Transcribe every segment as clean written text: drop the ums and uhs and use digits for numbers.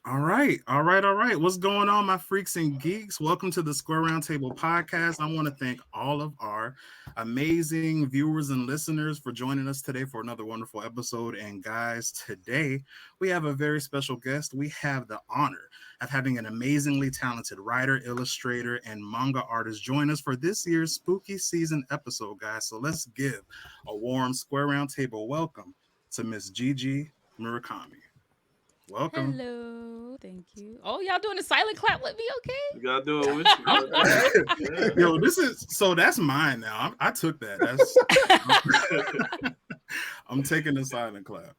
All right. What's going on, my freaks and geeks? Welcome to the Square Roundtable podcast. I want to thank all of our amazing viewers and listeners for joining us today for another wonderful episode. And guys, today we have a very special guest. We have the honor of having an amazingly talented writer, illustrator, and manga artist join us for this year's spooky season episode, guys. So let's give a warm Square Roundtable welcome to Miss Gigi Murakami. Welcome. Hello, thank you. Oh, y'all doing a silent clap with me? You Okay. gotta do it with you. Yeah. Yo, this is so that's mine now. I took that. I'm taking the silent clap.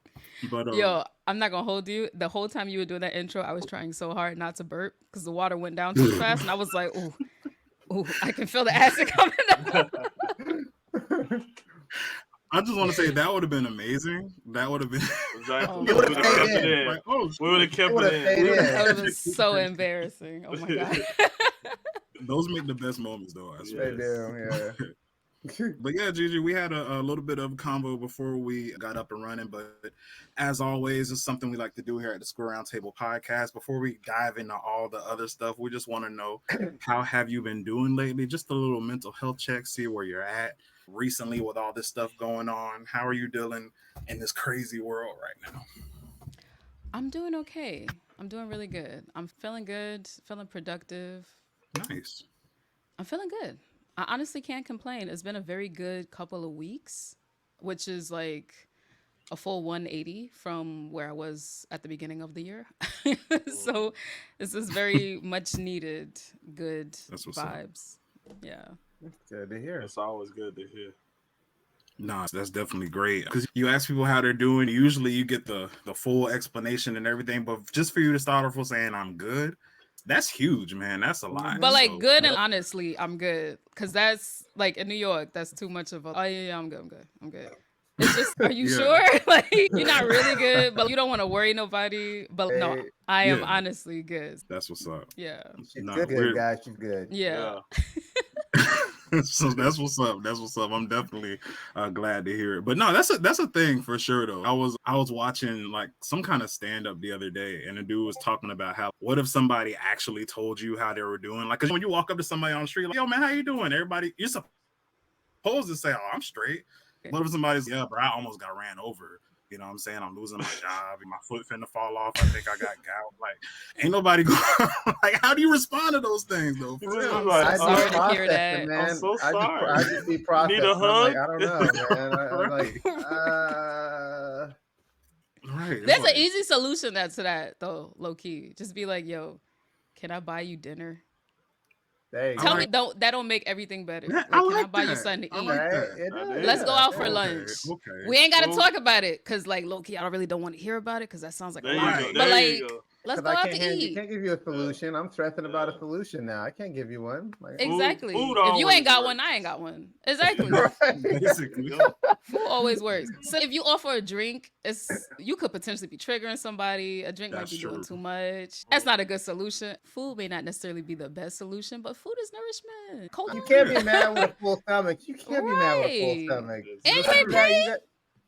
But Yo, I'm not gonna hold you. The whole time you were doing that intro, I was trying so hard not to burp because the water went down too fast, and I was like, "Ooh, I can feel the acid coming up." I just want to say that would have been amazing. That would have been Exactly. We We would have kept it in. like, oh, We would have kept Would've it stayed in. in. That would have been so embarrassing. Oh my god. those make the best moments though. I They swear. do, yeah. But yeah, Gigi, we had a little bit of convo before we got up and running. But as always, it's something we like to do here at the Square Roundtable podcast. Before we dive into all the other stuff, we just want to know how have you been doing lately? Just a little mental health check, see where you're at recently with all this stuff going on. How are you dealing in this crazy world right now? I'm doing okay. I'm doing really good. I'm feeling good, feeling productive. Nice. I'm feeling good. I honestly can't complain. It's been a very good couple of weeks, which is like a full 180 from where I was at the beginning of the year. So this is very much needed good That's what's up. vibes. Yeah. That's good to hear. It's always good to hear. Nah, that's definitely great. Because you ask people how they're doing, usually you get the full explanation and everything. But just for you to start off with saying I'm good, that's huge, man. That's a lot. But like So, good and honestly, I'm good. Cause that's like in New York, that's too much of a yeah, I'm good. It's just, are you Yeah. sure? Like you're not really good, but you don't want to worry nobody. But no, Hey, I am Yeah. honestly good. that's what's up. Yeah. she's Nah, good, we're- guys. She's good. Yeah. So that's what's up. That's what's up. I'm definitely glad to hear it. But no, that's a thing for sure though. I was watching like some kind of stand up the other day, and the dude was talking about how what if somebody actually told you how they were doing? Like, 'cause when you walk up to somebody on the street, like, yo man, how you doing? Everybody, you're supposed to say, oh, I'm straight. What if somebody's yeah, bro, I almost got ran over. You know what I'm saying? I'm losing my job. My foot finna fall off. I think I got gout. Like, ain't nobody going. Like, how do you respond to those things, though? For real. Like, I sorry just to hear processing, that. man. I'm so I sorry. just be processing. Need a I'm like, hug? I don't know, man. I'm like, Right. It's There's like, an easy solution to that though, low key. Just be like, yo, can I buy you dinner? there you Tell go. me that don't make everything better. Yeah, Like, I can I like buy you that. something to I eat? like Right? that. It I is. did. Let's go out for Okay, lunch. okay. We ain't gotta Cool. talk about it because like low key, I really don't want to hear about it because that sounds like There a you lot. go. Right. But There you like, go. let's 'Cause go I out can't to you eat. can't give you a solution. I'm stressing about a Yeah. solution now. I can't give you one. Like, Exactly. Food If you always ain't got works. one, I ain't got one. Exactly. right. Basically. There you go. Food always works. So if you offer a drink, you could potentially be triggering somebody. A drink might That's be doing true. too much. That's not a good solution. Food may not necessarily be the best solution, but food is nourishment. Cold You can't be Yeah. mad with a full stomach. You can't be mad with a full Right. stomach. And you Exactly. ain't You got- paid. you got-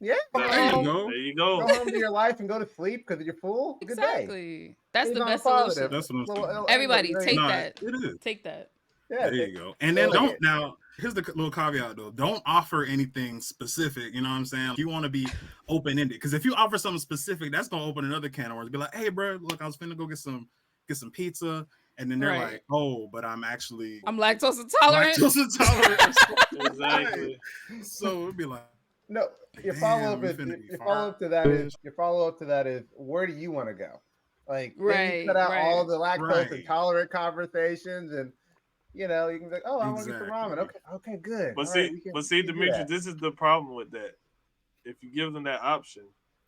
Yeah. There you Exactly. go. There you Go go. home to your life and go to sleep because you're full. Good day. Exactly. That's Leave the on a best positive. solution. That's what I'm Little saying. Everybody, there you take go. No, that. it is. Take that. Yeah, There you go. And then Take don't it. now. Here's the little caveat though. Don't offer anything specific. You know what I'm saying? You want to be open ended because if you offer something specific, that's gonna open another can of worms. Be like, hey, bro, look, I was finna go get some pizza, and then they're Right. like, oh, but I'm actually I'm lactose intolerant. lactose intolerant. or something. Exactly. So it'd be like, No, your damn, follow up we is finna be your follow up to that fired. is your follow up to that is where do you want to go? Like then you Right, cut out all right. the lactose Right. intolerant conversations and you know you can be like, oh, I want to get some ramen. Exactly. Okay, good. But All see, right, we can do Demetri, that. this is the problem with that. If you give them that option,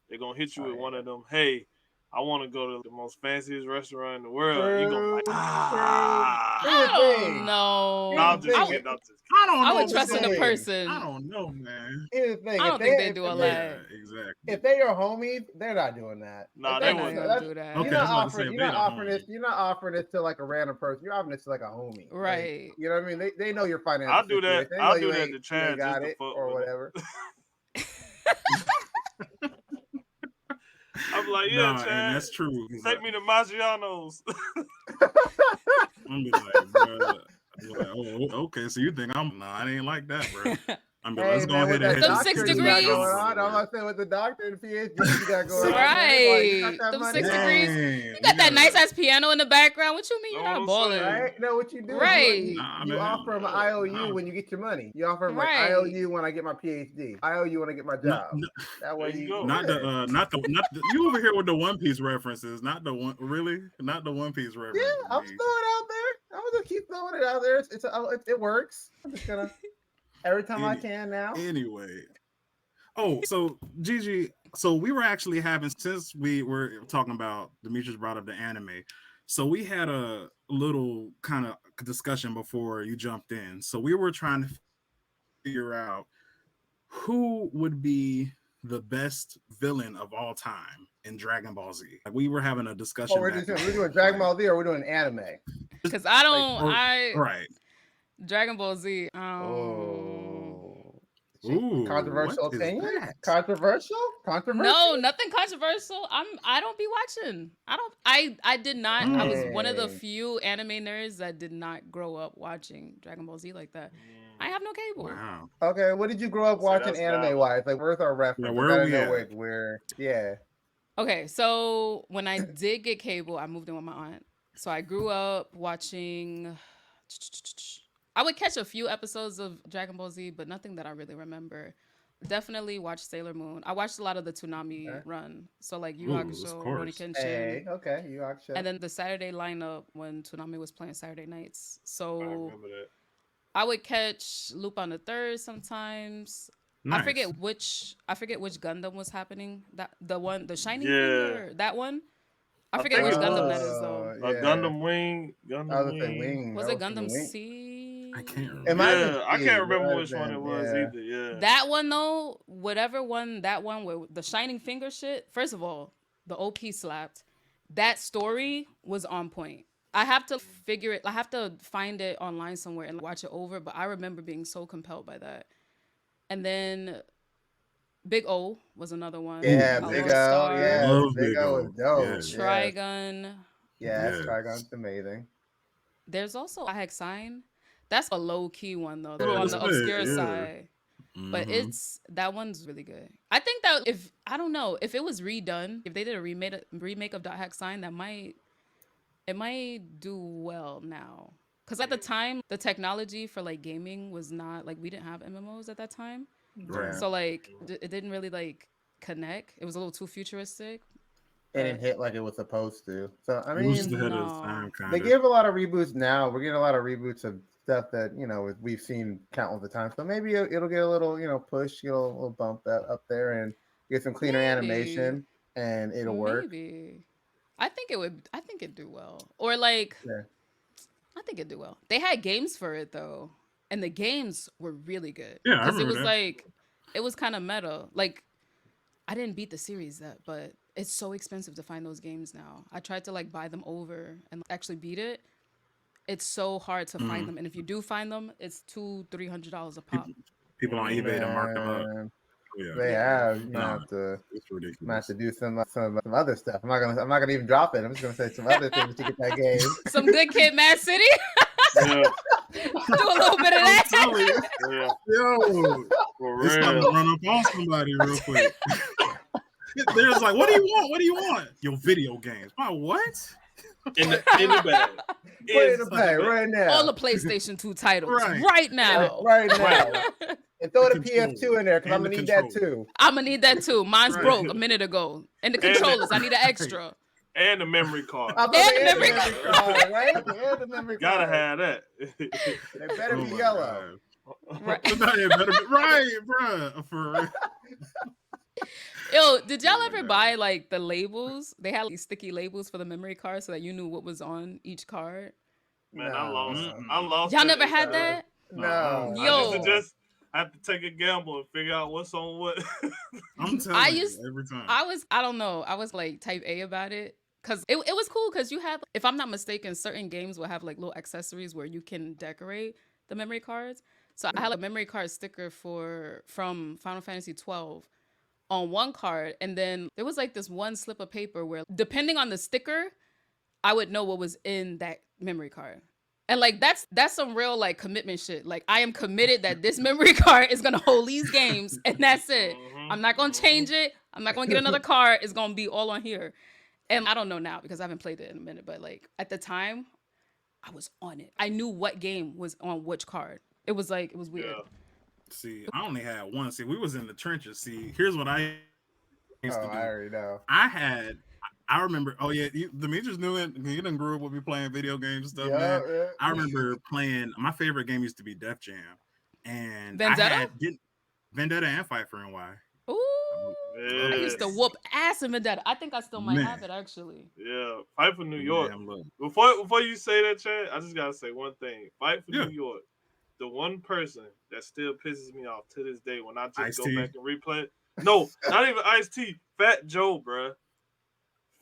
they're gonna hit you Oh, with one yeah. of them. Hey, I want to go to the most fanciest restaurant in the world. You're gonna be like, True, ah. true. I Here's the don't thing. know. No, I'm just I- kidding. I'm just kidding. I don't know. I would if trust in the they- person. I don't know, man. Here's the thing. I if don't think they do a if lot. Yeah, exactly. If they are homies, they're not doing that. Nah, If they They're they- not wouldn't. gonna do that. Okay, You're I not was about to offering. say, You're they not not offering homies. this. You're not offering this to like a random person. You're offering this to like a homie. Like, Right. you know what I mean? They know your financial. I'll do that. situation. They know I'll you do that ain't- to you Chad ain't got just to it fuck or with him. whatever. I'm like, yeah, Nah, and Chad, that's true. take me to Maggiano's. I'm be like, bro. Like, oh, okay. So you think I'm? Nah, it ain't like that, bro. I'm be like, let's Hey go man, ahead with and that head Them to six doctorate you got degrees. going on, I'm Right. not saying with the doctor and PhD you got going on, man. Like, you got Right. that Them money, 6 degrees. Dang, You got that nice ass piano in the background. What you mean you're Know what not I'm balling? saying? right? No, what you do is Right. Nah, you man. offer them an Yeah. IOU Nah, when you get your money. You offer them like Right. IOU when I get my PhD, IOU when I get my not, job. That There way you you, go. not the yeah. not the you over here with the One Piece references, not the one really, not the One Piece Yeah, reference. I'm just throwing it out there. I'm gonna keep throwing it out there. It works. I'm just gonna every time I Any, can now. anyway. Oh, so Gigi, so we were actually having since we were talking about Demetrius brought up the anime. So we had a little kind of discussion before you jumped in. So we were trying to figure out who would be the best villain of all time in Dragon Ball Z. Like we were having a Oh, discussion back and we're doing forth, Dragon like, Ball Z or we're doing anime. Cause I like, don't. or I right. Dragon Ball Z. Oh, Ooh, what controversial is opinion? that? Controversial? Controversy? No, nothing controversial. I don't be watching. I did not. I was one of the Dang. few anime nerds that did not grow up watching Dragon Ball Z like that. I have no cable. Wow. Okay, what did you grow up So watching that's anime valid. wise? Like, where's our Yeah, reference? I where are gotta we know at? where. Yeah. Okay, so when I did get cable, I moved in with my aunt. So I grew up watching. I would catch a few episodes of Dragon Ball Z, but nothing that I really remember. Definitely watched Sailor Moon. I watched a lot of the Toonami Okay. run. So like Yu Ooh, of Hakusho, Rurouni course. Kenshin, Hey, okay, you and actually. then the Saturday lineup when Toonami was playing Saturday nights. I So remember that. I would catch Lupin the Third sometimes. Nice. I forget which Gundam was happening. That the Shining Yeah. Finger, that one. I I forget think which it Gundam was that is though. Yeah. Gundam Wing. I Gundam was gonna say Wing. wing. Was I it was thinking Gundam wing. I can't C? It might have been Yeah, I C. can't It might remember have which one been, it was yeah. either. Yeah. That one though, whatever one, that one with the Shining Finger shit. First of all, the OP slapped. That story was on point. I have to figure it. I have to find it online somewhere and watch it over. But I remember being so compelled by that. And then Big O was another one. Ooh, Yeah, Big Allure yes. O. Star, Yes, Love Big Big O is O. dope. Yes. Yes, Trigun. yes, Yes. Trigon's amazing. There's also I Had Sign. That's a low key one though, a little It on That's the is. it. obscure Yeah. side. But Mm-hmm. it's that one's really good. I think that if I don't know if it was redone, if they did a remake of Dot Hack Sign, it might do well now. Cause at the time, the technology for like gaming was not like we didn't have MMOs at that time, Right. Yeah, so like it didn't really like connect. It was a little too futuristic. and it But hit like it was supposed to. So I It was just mean, ahead of its no, time, they kind of. give a lot of reboots now. We're getting a lot of reboots of stuff that we've seen countless of times. So maybe it'll get a little push, get a little bump up there, and get some cleaner maybe, animation, and it'll work. maybe. I think it would. I think it'd do well. Or like Yeah. I think it'd do well. They had games for it though, and the games were really good Yeah, I because it remember was that. like it was kind of meta. Like I didn't beat the series that, but it's so expensive to find those games now. I tried to like buy them over and actually beat it. It's so hard to find Mm. them, and if you do find them, it's $200-$300 a pop. People, people on eBay to mark them up. Man, Yeah. they Yeah, have. You might No, have to. it's Might have ridiculous. to do some other stuff. I'm not gonna even drop it. I'm just gonna say some other things to get that game. some Good Kid, Mad City. Yeah. Do a little bit of I'm that. telling you, Yeah. yo, For it's time to real. run up on somebody real quick. There's like, what do you want? What do you want? Your video games. My what? In the bag. Put it in the Inside bag the bag. right now. All the PlayStation 2 titles Right. right now. Right now. Right. And throw the The PS2 in there because I'm and gonna the need that controller. too. I'm gonna need that too. Mine's Right. broke a minute ago, and the And the- controllers. I need an extra. And the memory card. I'm And gonna the add memory card, right? And the memory Gotta card. have that. They better Oh be my yellow. God. Right. No, it better be right, bruh. For real. Yo, did y'all Oh my ever God. buy like the labels? They had these sticky labels for the memory card so that you knew what was on each card. Man, Mm-mm. I lost Y'all that never in had school. that? No. I used to Yo. just have to take a gamble and figure out what's on what. I'm telling used- you every time. I don't know. I was like type A about it. Cause it was cool because you had, if I'm not mistaken, certain games will have like little accessories where you can decorate the memory cards. So I had a memory card sticker from Final Fantasy 12 on one card, and then there was like this one slip of paper where, depending on the sticker, I would know what was in that memory card. And like that's some real like commitment shit. Like I am committed that this memory card is gonna hold these games, and that's it. I'm not gonna change it. I'm not gonna get another card. It's gonna be all on here. And I don't know now because I haven't played it in a minute, but like at the time, I was on it. I knew what game was on which card. It was weird. Yeah. See, I only had one. See, we was in the trenches. See, here's what I used to do. I already know. I remember. Oh yeah, Demetrius knew it. You done grew up with me playing video games and stuff, man. Yeah. I remember playing. My favorite game used to be Def Jam, and Vendetta? Vendetta and Fight for NY. Ooh, I used to Yes. whoop ass in Vendetta. I think I still might Man. have it actually. Yeah. Fight for New York. Man, look. Before you say that, Chad, I just gotta say one thing. Fight for Yeah. New York. The one person that still pisses me off to this day when I just go Ice-T? back and replay it. No, not even Ice-T. Fat Joe, bruh.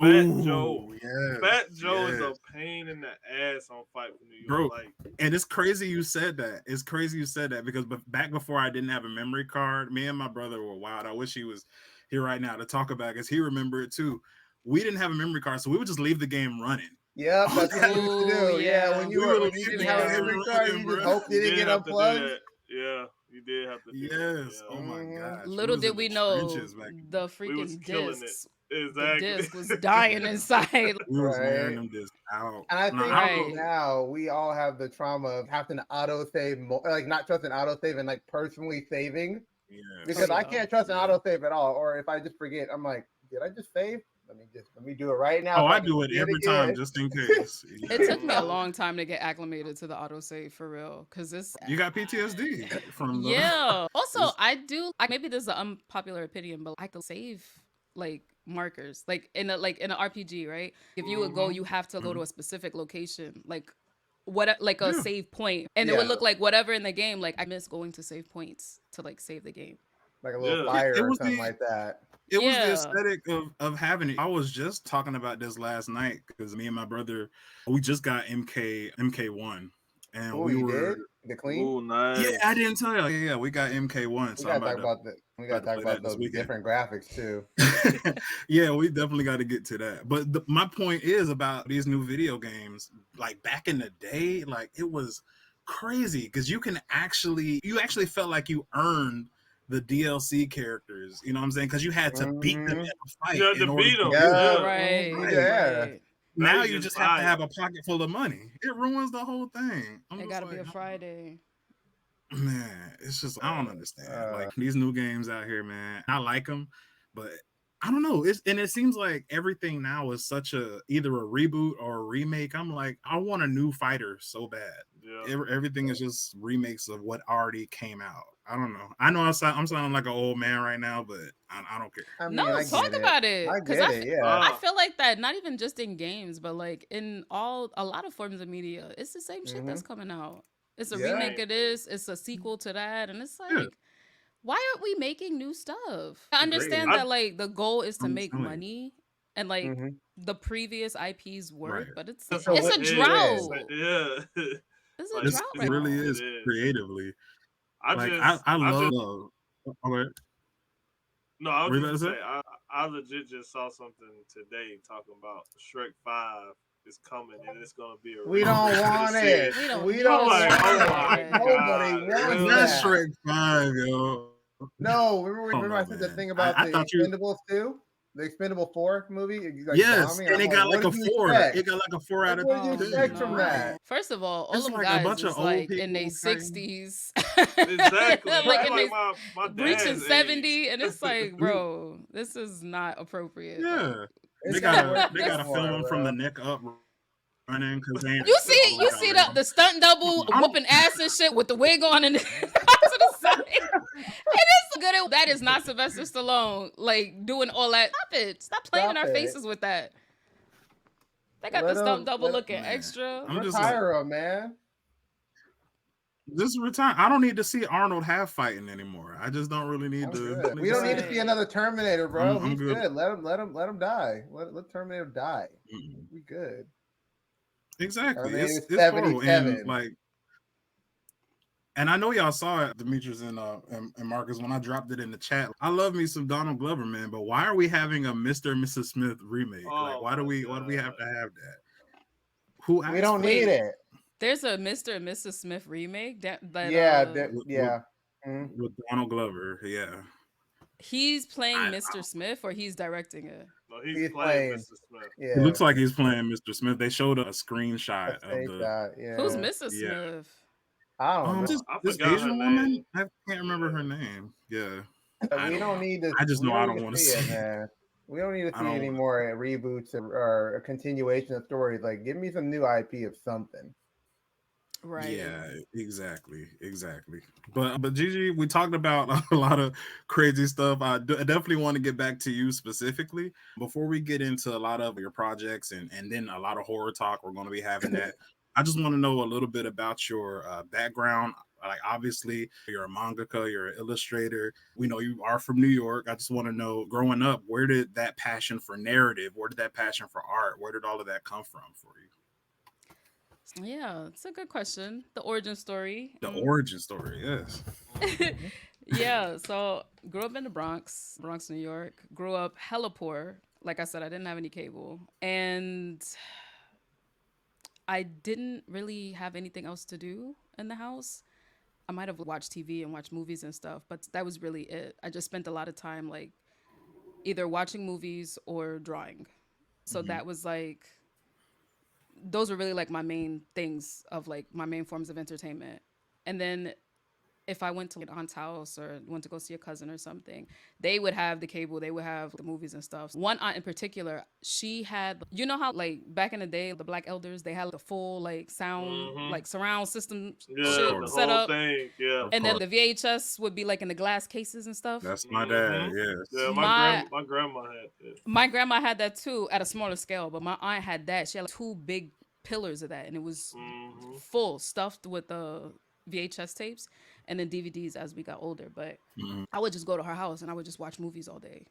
Fat Joe. Yes, Fat Joe is yes. a pain in the ass on Fight for New York. Bro. Like, And it's crazy you said that. It's crazy you said that because back before I didn't have a memory card, me and my brother were wild. I wish he was here right now to talk about it because he remembered it too. We didn't have a memory card, so we would just leave the game running. Yep, that's what we used to do. Ooh, Yeah, yeah. when We you would've didn't been have a yeah. memory card, you running, just bro. hope they didn't get have to do unplugged. that. Yeah, you did have to do that. Yes. Yeah. Oh my gosh. Little was did in we the know trenches back then. the We was freaking killing it. discs. Exactly. The disc was dying inside. We was wearing Right. them discs out. And I No, think I don't Right. know. now we all have the trauma of having to autosave, like not trusting autosave and like personally saving Yeah. because I yeah. can't trust an Yeah. autosave at all. Or if I just forget, I'm like, did I just save? Let me do it right now. Oh, so I can do it see every again. time just in case. It took me a Yeah. long time to get acclimated to the autosave for real, because it's You got PTSD from the yeah. Also, It's- I do. Maybe this is an unpopular opinion, but I can save like markers, like in an RPG, right? If you would go, Mhm. you have to go to a specific location, like like a Yeah. save point, and it would Yeah. look like whatever in the game. Like I miss going to save points to like save the game. Like a little Yeah. fire It or was something the- like that. It was the Yeah. aesthetic of having it. I was just talking about this last night because me and my brother, we just got MK1, and Oh, we you were. did the clean. Ooh, nice. Yeah, I didn't tell you. Yeah, we got MK1. We So gotta I'm talk about about the. We gotta to talk play about that this those weekend. different graphics too. Yeah, we definitely got to get to that. But my point is about these new video games. Like back in the day, like it was crazy because you actually felt like you earned the DLC characters. You know what I'm saying? Because you had to beat them in Mhm. a fight. You had to in order beat 'em. do it. Yeah. Right. Right. Yeah. Right. Now Now you you just just have to buy have a pocket full of money. It ruins the whole thing. I'm It just gotta be like, a Friday. man, it's just I don't understand. Uh, Like these new games out here, man. I like them, but I don't know. It seems like everything now is such a either a reboot or a remake. I'm like, I want a new fighter so bad. Yeah. Everything is just remakes of what already came out. I don't know. I know I'm sounding like an old man right now, but I don't care. I mean, No, I talk get about it. I 'Cause get I it. f- Yeah. I feel like that not even just in games, but like in a lot of forms of media, it's the same shit that's coming out. It's a Yeah. remake of this, it's a sequel to that, and it's like, Yeah. why aren't we making new stuff? I understand Agreed. that like the goal is to I'm make telling you. money and like Mhm. the previous IPs work, Right. but it's So a what- drought. Yeah. It's a Like, drought It right really now. is It is. creatively. I Like just I love. just- Okay. No, I What was you just about gonna to say I legit just saw something today talking about Shrek 5 is coming and it's gonna be a We reboot don't to the want it. series. We don't We need don't a want Shrek it. five. Nobody God, wants really? That's that. Shrek 5, yo. No, remember Oh, I said the man. thing about I the thought you- Expendables 2? The Expendable 4 movie? Like, Yes, bombing? and I'm it got like what a did you 4. expect? It got like a 4 out of What did you 10. expect from that? First of all It's them like a guys bunch is of old like in people their fighting. 60s. Exactly. like Like, in like their my reaching dad's 70, age. and it's like, bro, this is not appropriate. Like, Yeah. It's They not gotta worth they it gotta anymore, film them from the bro. neck up running because they ain't you see like the stunt double I'm- whooping ass and shit with the wig on and to the side. It is good. That is not Sylvester Stallone like doing all that. Stop it. Stop playing in Stop our it. faces with that. They got Let the stunt 'em- double let- looking Man. extra. I'm just like, Retire 'em, man. just retire. I don't need to see Arnold half fighting anymore. I just don't really need I'm to. good. We don't need to see Right. another Terminator, bro. I'm He's good. good. Let him die. Let Terminator die. Mm-mm. We good. Exactly. Terminator It's horrible. 77. And like And I know y'all saw it, Demetrius and Marcus, when I dropped it in the chat. I love me some Donald Glover, man. But why are we having a Mr. and Mrs. Smith remake? Like, Oh my why do we have god. to have that? Who We asked don't for need it? Wait, it. there's a Mr. and Mrs. Smith remake that Yeah, With, with, yeah. Mhm. with Donald Glover, yeah. he's playing I, Mr. Smith or he's directing it. No, he's He's playing playing. Mr. Smith. it Yeah, looks like he's playing Mr. Smith. They showed a a screenshot of fake the shot. Who's Yeah, Mrs. yeah. Smith? I don't know. I This forgot her Asian woman, name. I can't remember her Yeah. name. Yeah, But I we don't don't know. need to. I just We know don't I need don't to want to see it, see it. man. We don't need to I see any don't. more reboots or a continuation of stories. Like, give me some new IP of something. Right. Yeah, exactly. But Gigi, we talked about a lot of crazy stuff. I definitely want to get back to you specifically before we get into a lot of your projects and then a lot of horror talk. We're going to be having that. I just want to know a little bit about your background. Like, obviously, you're a mangaka, you're an illustrator. We know you are from New York. I just want to know, growing up, where did that passion for narrative, where did that passion for art, where did all of that come from for you? Yeah, it's a good question. The origin story. The origin story, yes. Mm-hmm. Yeah, so grew up in the Bronx, New York. Grew up hella poor. Like I said, I didn't have any cable. And I didn't really have anything else to do in the house. I might have watched TV and watched movies and stuff, but that was really it. I just spent a lot of time like either watching movies or drawing. So Mhm. that was like those were really like my main things of like my main forms of entertainment. And then if I went to an aunt's house or went to go see a cousin or something, they would have the cable, they would have the movies and stuff. One aunt in particular, she had, you know how like back in the day, the black elders, they had the full like sound, Mm-hmm. like surround system Of Yeah, shit the course. set whole up. thing. Yeah. Of And then course. the VHS would be like in the glass cases and stuff. That's my dad. Mm-hmm. Yes. Yeah, My my grandma had that. my grandma had that too at a smaller scale, but my aunt had that. She had like two big pillars of that, and it was Mm-hmm. full stuffed with the VHS tapes and then DVDs as we got older. But Mhm. I would just go to her house and I would just watch movies all day.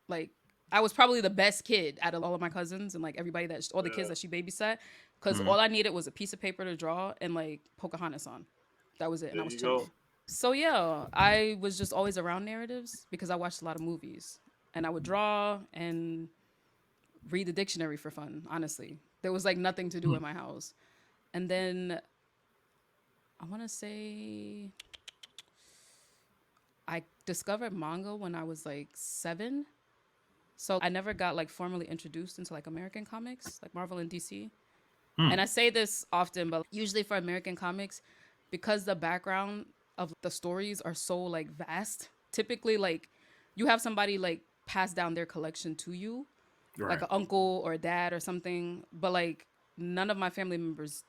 Like I was probably the best kid out of all of my cousins and like everybody all the kids Yeah. that she babysat, because Mhm. all I needed was a piece of paper to draw and like Pocahontas on. That was it, and There I was you go. chilling. So yeah, I was just always around narratives because I watched a lot of movies and I would draw and read the dictionary for fun. Honestly, there was like nothing to do in my house, and then I want to say I discovered manga when I was like 7. So I never got like formally introduced into like American comics, like Marvel and DC. Hmm. And I say this often, but usually for American comics, because the background of the stories are so like vast, typically like you have somebody like pass down their collection to you, like Right. an uncle or a dad or something, but like none of my family members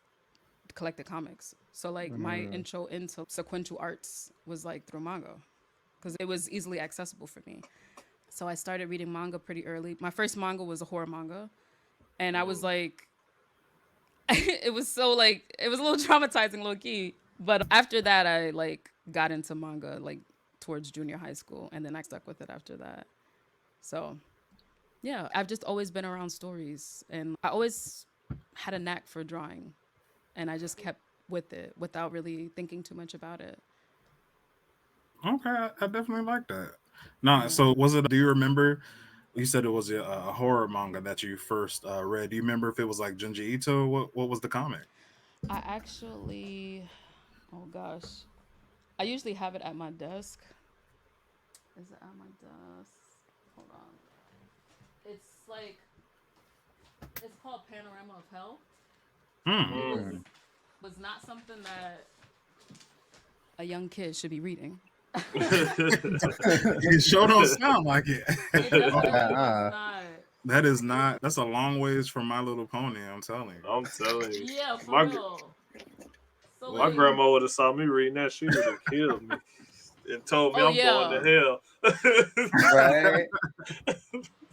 collected comics. So like my Mm. intro into sequential arts was like through manga because it was easily accessible for me. So I started reading manga pretty early. My first manga was a horror manga, and I was Mm. like it was so like it was a little traumatizing low key. But after that I like got into manga like towards junior high school and then I stuck with it after that. So yeah, I've just always been around stories and I always had a knack for drawing and I just kept with it without really thinking too much about it. Okay, I definitely like that. Nah, Yeah. so was it? Do you remember? You said it was a horror manga that you first read. Do you remember if it was like Junji Ito? What was the comic? I actually, oh gosh, I usually have it at my desk. Is it at my desk? Hold on. It's like it's called Panorama of Hell. Hmm. It was Mm. was not something that a young kid should be reading. It sure don't sound like it. It definitely was Uh, not. That is not. That's a long ways from My Little Pony. I'm telling you. I'm telling you, Yeah, for my real. So my like, Well, grandma would have saw me reading that. She would have killed me and told me oh I'm going yeah, to hell. right.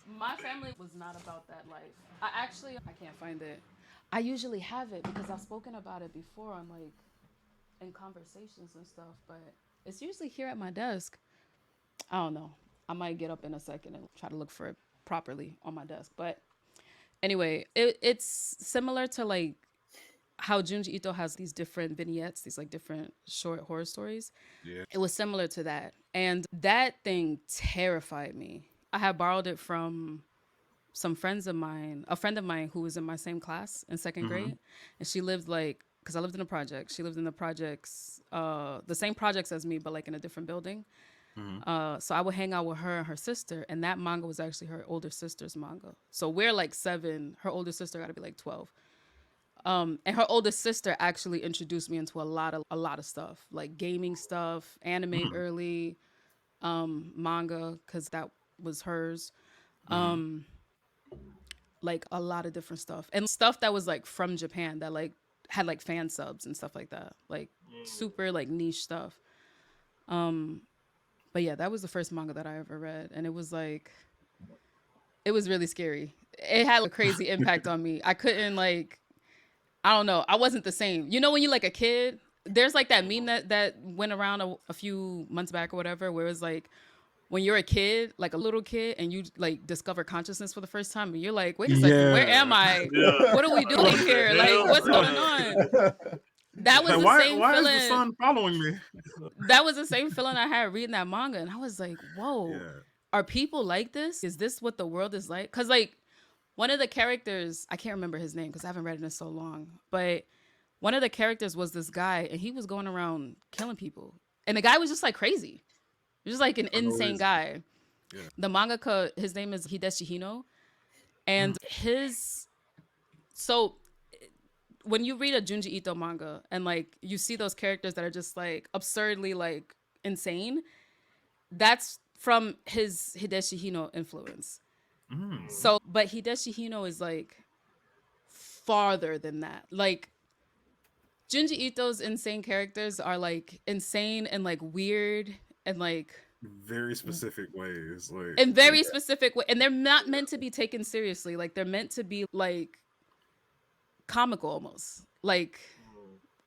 my family was not about that life. I can't find it. I usually have it because I've spoken about it before on like in conversations and stuff, but it's usually here at my desk. I don't know. I might get up in a second and try to look for it properly on my desk. But anyway, it's similar to like how Junji Ito has these different vignettes, these like different short horror stories. Yeah. It was similar to that. And that thing terrified me. I had borrowed it from some friends of mine, a friend of mine who was in my same class in second Mm-hmm. grade. And she lived like, because I lived in a project, she lived in the projects, the same projects as me, but like in a different building. Mm-hmm. So I would hang out with her and her sister, and that manga was actually her older sister's manga. So we're like 7, her older sister got to be like 12. And her older sister actually introduced me into a lot of stuff, like gaming stuff, anime Mm-hmm. early, manga, because that was hers. Mm-hmm. Like a lot of different stuff and stuff that was like from Japan that like had like fan subs and stuff like that, like super like niche stuff. But yeah, that was the first manga that I ever read, and it was like it was really scary. It had a crazy impact on me. I couldn't like I don't know. I wasn't the same. You know when you like a kid, there's like that meme that went around a few months back or whatever, where it was like when you're a kid, like a little kid, and you like discover consciousness for the first time, and you're like, wait a second, where am Yeah. I? Yeah. What are we doing What the here? Like, hell? what's going Yeah. on? That was Like, the why same is the feeling. sun following me? That was the same feeling I had reading that manga, and I was like, whoa, Yeah. are people like this? Is this what the world is like? Because like one of the characters, I can't remember his name because I haven't read it in so long, but one of the characters was this guy, and he was going around killing people, and the guy was just like crazy. He was just like an For no insane reason. guy. Yeah. The mangaka, his name is Hideshi Hino, and so when you read a Junji Ito manga and like you see those characters that are just like absurdly like insane, that's from his Hideshi Hino influence. Mm. So, but Hideshi Hino is like farther than that. Like Junji Ito's insane characters are like insane and like weird and like Very specific ways. Like, in very specific way, and they're not meant to be taken seriously. Like they're meant to be like comical almost. Like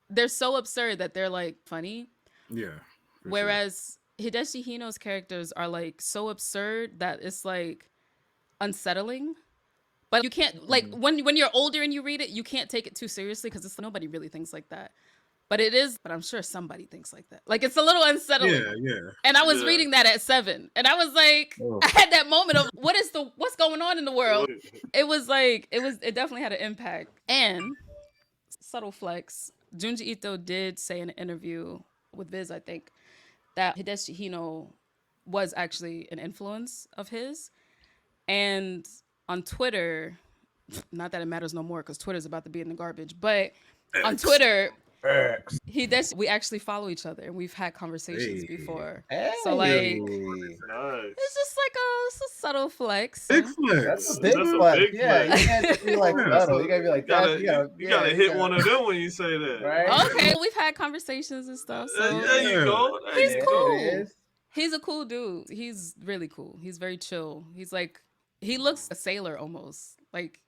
they're so absurd that they're like funny. yeah. For Whereas Hideshi Hino's characters are like so absurd that it's like unsettling. But you can't like when you're older and you read it, you can't take it too seriously because it's nobody really thinks like that. But it is, but I'm sure somebody thinks like that. Like it's a little unsettling. sure. Yeah. And I was Yeah. reading that at 7. And I was like, Oh. I had that moment of what's going on in the world? It was like, it definitely had an impact. And subtle flex, Junji Ito did say in an interview with Viz, I think, that Hideshi Hino was actually an influence of his. And on Twitter, not that it matters no more because Twitter's about to be in the garbage, but on Twitter, we actually follow each other and we've had conversations Hey. before. Hey. So like Nice. it's just like it's a subtle flex. Big That's flex. a big That's a flex. big Yeah, flex. you can't just be like Yeah, subtle. You gotta be like that. You gotta hit one of them when you say that. Right? Okay, we've had conversations and stuff. So There you go. There He's you It go. is. he's a cool dude. He's really cool. He's very chill. He's like he looks a sailor almost. Like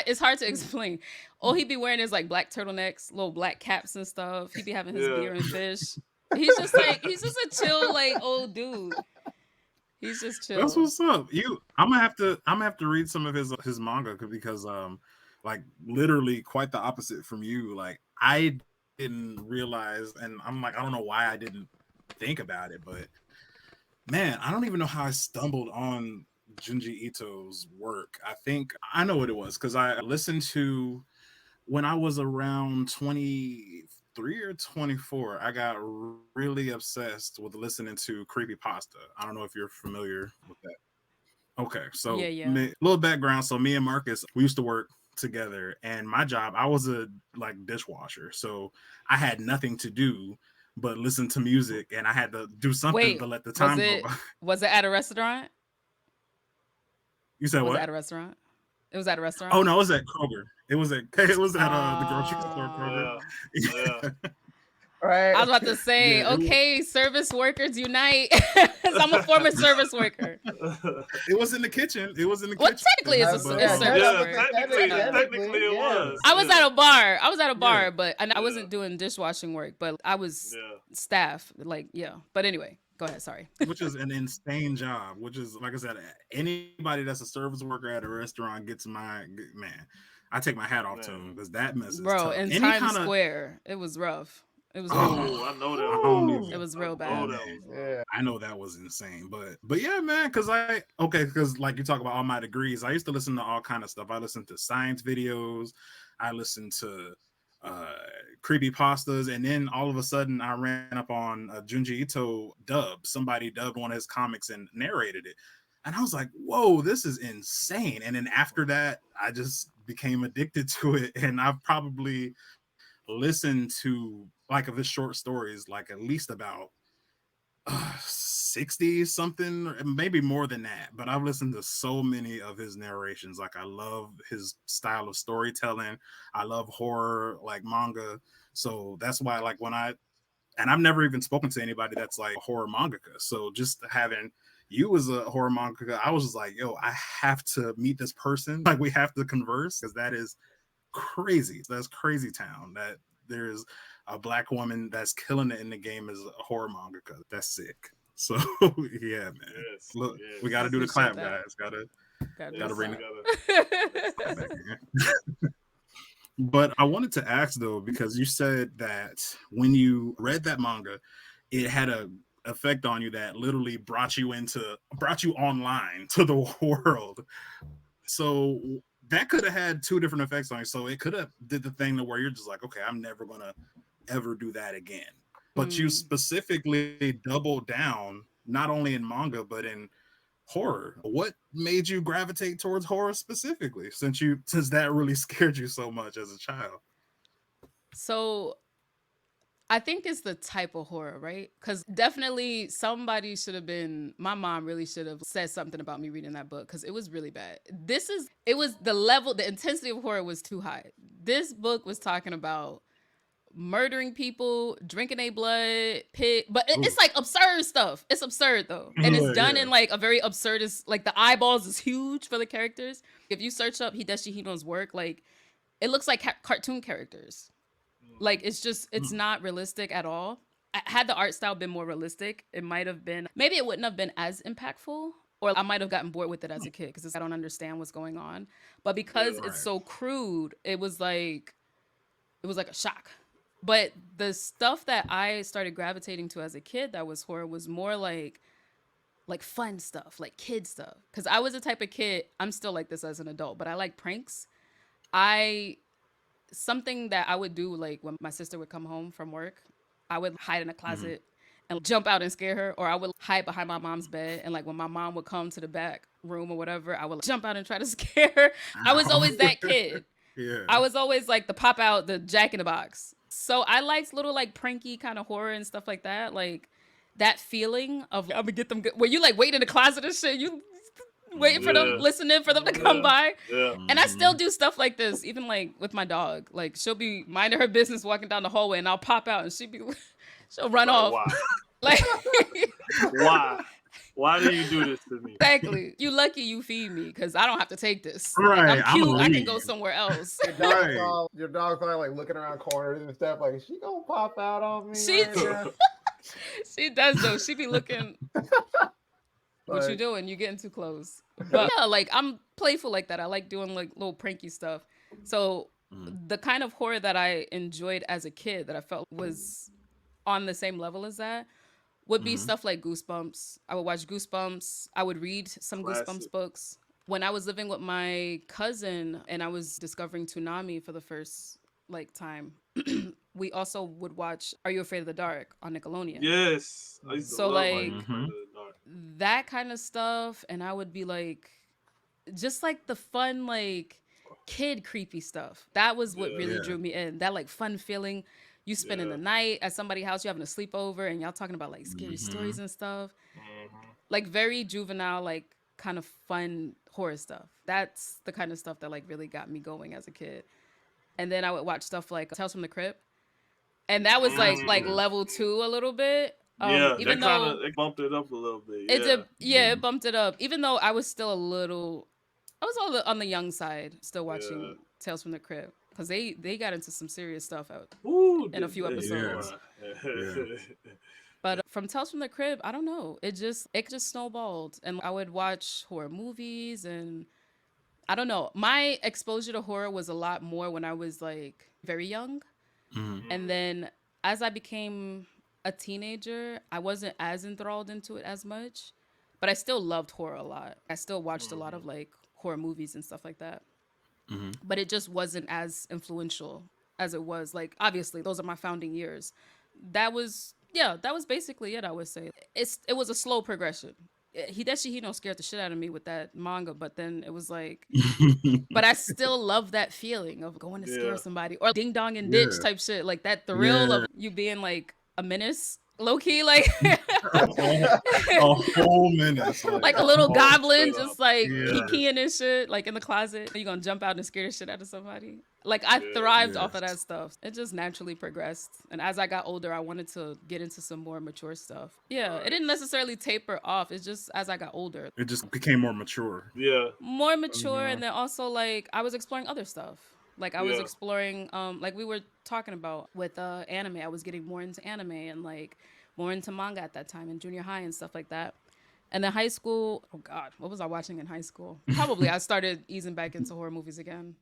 it's hard to explain. All he be wearing is like black turtlenecks, little black caps and stuff. He be having his Yeah. beer and fish. He's just a chill like old dude. He's just chill. That's what's up. I'm gonna have to read some of his manga because like literally quite the opposite from you. Like I didn't realize, and I'm like I don't know why I didn't think about it, but man, I don't even know how I stumbled on Junji Ito's work. I think I know what it was because I listened to when I was around 23 or 24. I got really obsessed with listening to creepypasta. I don't know if you're familiar with that. Okay, so Yeah. little background. So me and Marcus, we used to work together, and my job, I was a like dishwasher, so I had nothing to do but listen to music, and I had to do something Wait, to let the time was go by. was it at a restaurant? You said Was what? it at a restaurant? It was at a restaurant. Oh no, it was at Kroger. It was at the grocery store Kroger. Yeah. Right. I was about to say, Yeah, it was- okay, service workers unite. 'Cause I'm a former service worker. It was in the kitchen. It was in the Well, kitchen. technically, it's But, a service Yeah, worker. technically it was. I was Yeah. at a bar. I was at a bar, Yeah. but I wasn't Yeah. doing dishwashing work. But I was Yeah. staff. Like, yeah. But anyway, go ahead. Sorry. which is an insane job. Which is like I said, anybody that's a service worker at a restaurant gets man. I take my hat off to Man. him because that mess is Bro, tough. in Any Times kind of Square, it was rough. It was real oh, Oh, I rough. know that I was don't rough. It even. was I real know Oh bad. that man, was rough. Yeah. I know that was insane. But yeah, man, because like you talk about all my degrees, I used to listen to all kind of stuff. I listened to science videos, I listened to uh creepy pastas, and then all of a sudden I ran up on a Junji Ito dub. Somebody dubbed one of his comics and narrated it. And I was like, whoa, this is insane. And then after that, I just became addicted to it. And I've probably listened to like of his short stories, like at least about 60 something, maybe more than that. But I've listened to so many of his narrations. Like, I love his style of storytelling. I love horror, like manga. So that's why, like, and I've never even spoken to anybody that's like a horror mangaka. So just having you as a horror mangaka, I was just like, yo, I have to meet this person. Like, we have to converse because that is crazy. That's crazy town. That there's a black woman that's killing it in the game as a horror mangaka. That's sick. So yeah, man. Yes, Look, we I got yes, to do the appreciate clap, that. guys. Gotta Gotta do the gotta yes. bring We clap. gotta. Yes. the clap back in. But I wanted to ask though, because you said that when you read that manga, it had a effect on you that literally brought you online to the world. So that could have had two different effects on you. So it could have did the thing to where you're just like, okay, I'm never gonna ever do that again. But you Mm. specifically doubled down not only in manga but in horror. What made you gravitate towards horror specifically, since that really scared you so much as a child? So I think it's the type of horror, right? Because definitely somebody should have been, my mom really should have said something about me reading that book because it was really bad. It was the level, the intensity of horror was too high. This book was talking about murdering people, drinking their blood, pig, but it's Oof. like absurd stuff. It's absurd though. And it's Yeah, done yeah. in like a very absurdist, like the eyeballs is huge for the characters. If you search up Hideshi Hito's work, like it looks like cartoon characters. Like it's Hmm. not realistic at all. Had the art style been more realistic, it might have been, maybe it wouldn't have been as impactful, or I might have gotten bored with it as a kid because I don't understand what's going on. But because Yeah. it's Right. so crude, it was like a shock. But the stuff that I started gravitating to as a kid that was horror was more like fun stuff, like kid stuff. Cause I was the type of kid, I'm still like this as an adult, but I like pranks. I Something that I would do like when my sister would come home from work, I would hide in a Mhm. closet and jump out and scare her, or I would hide behind my mom's bed and like when my mom would come to the back room or whatever, I would jump out and try to scare her. I was Ow. always that kid. I Yeah. was always like the pop out, the Jack in the Box. So I liked little like pranky kind of horror and stuff like that. Like that feeling of I'm gonna get them good. Where you like wait in the closet and shit. You waiting for them, Mhm. Yeah. listening for them to come Yeah. by. Yeah. And I still Mhm. do stuff like this, even like with my dog. Like she'll be minding her business walking down the hallway and I'll pop out and she'll run Like off. why? Like Why? Why do you do this to me? exactly. You lucky you feed me because I don't have to take this. Like Right. I'm I'm gonna cute. I can go leave. somewhere else. Right. Your dog's probably like looking around corners and stuff. Like, is she gonna pop out on me She right now? she does though. She be looking, what you Like, doing? You getting too close. But yeah, like I'm playful like that. I like doing like little pranky stuff. So Mhm. the kind of horror that I enjoyed as a kid that I felt was on the same level as that would be Mhm. stuff like Goosebumps. I would watch Goosebumps. I would read some Classic. Goosebumps books. When I was living with my cousin and I was discovering Toonami for the first like time, we also would watch Are You Afraid of the Dark on Nickelodeon. Yes. I used to So love Are You like Afraid of Mhm. the Dark? that kind of stuff, and I would be like just like the fun like kid creepy stuff. That was what Yeah. really Yeah. drew me in. That like fun feeling. You spending Yeah. the night at somebody's house, you having a sleepover, and y'all talking about like scary stories Mhm. and stuff. Mm-hmm. Like very juvenile, like kind of fun horror stuff. That's the kind of stuff that like really got me going as a kid. And then I would watch stuff like Tales from the Crypt, and that was That's like Mm. yeah. level 2 a little bit. Yeah. Yeah. Even though It bumped it up a little bit. it Yeah. did, yeah, it Yeah. bumped it up. Even though I was still a little, I was on the young side, still Yeah. watching Tales from the Crypt because they got into some serious stuff out Ooh, in a did few they, Yeah. episodes. boy. Yeah. But from Tales from the Crib, I don't know. It just snowballed, and I would watch horror movies, and I don't know. My exposure to horror was a lot more when I was like very young. Mhm. And then as I became a teenager, I wasn't as enthralled into it as much, but I still loved horror a lot. I still watched a lot of like horror movies and stuff like that. Mhm. But it just wasn't as influential as it was. Like obviously, those are my founding years. That was that was basically it. I would say it was a slow progression. Hideshihino scared the shit out of me with that manga, but then it was like, but I still love that feeling of going to scare Yeah. somebody or ding dong and Yeah. ditch type shit, like that thrill Yeah. of you being like a menace, low key, like A whole menace. like a little Oh, goblin straight up. just like Yeah. kikiing and shit, like in the closet. You gonna jump out and scare the shit out of somebody. Like I Yeah. thrived off of Yes. that stuff. It just naturally progressed. And as I got older, I wanted to get into some more mature stuff. Yeah, it didn't necessarily taper off. It's just as I got older. It just became more mature. Yeah. More mature, and then also like I was exploring other stuff. Like I was Yeah. exploring like we were talking about with anime. I was getting more into anime and like more into manga at that time in junior high and stuff like that. And then high school, oh god, what was I watching in high school? Probably I started easing back into horror movies again.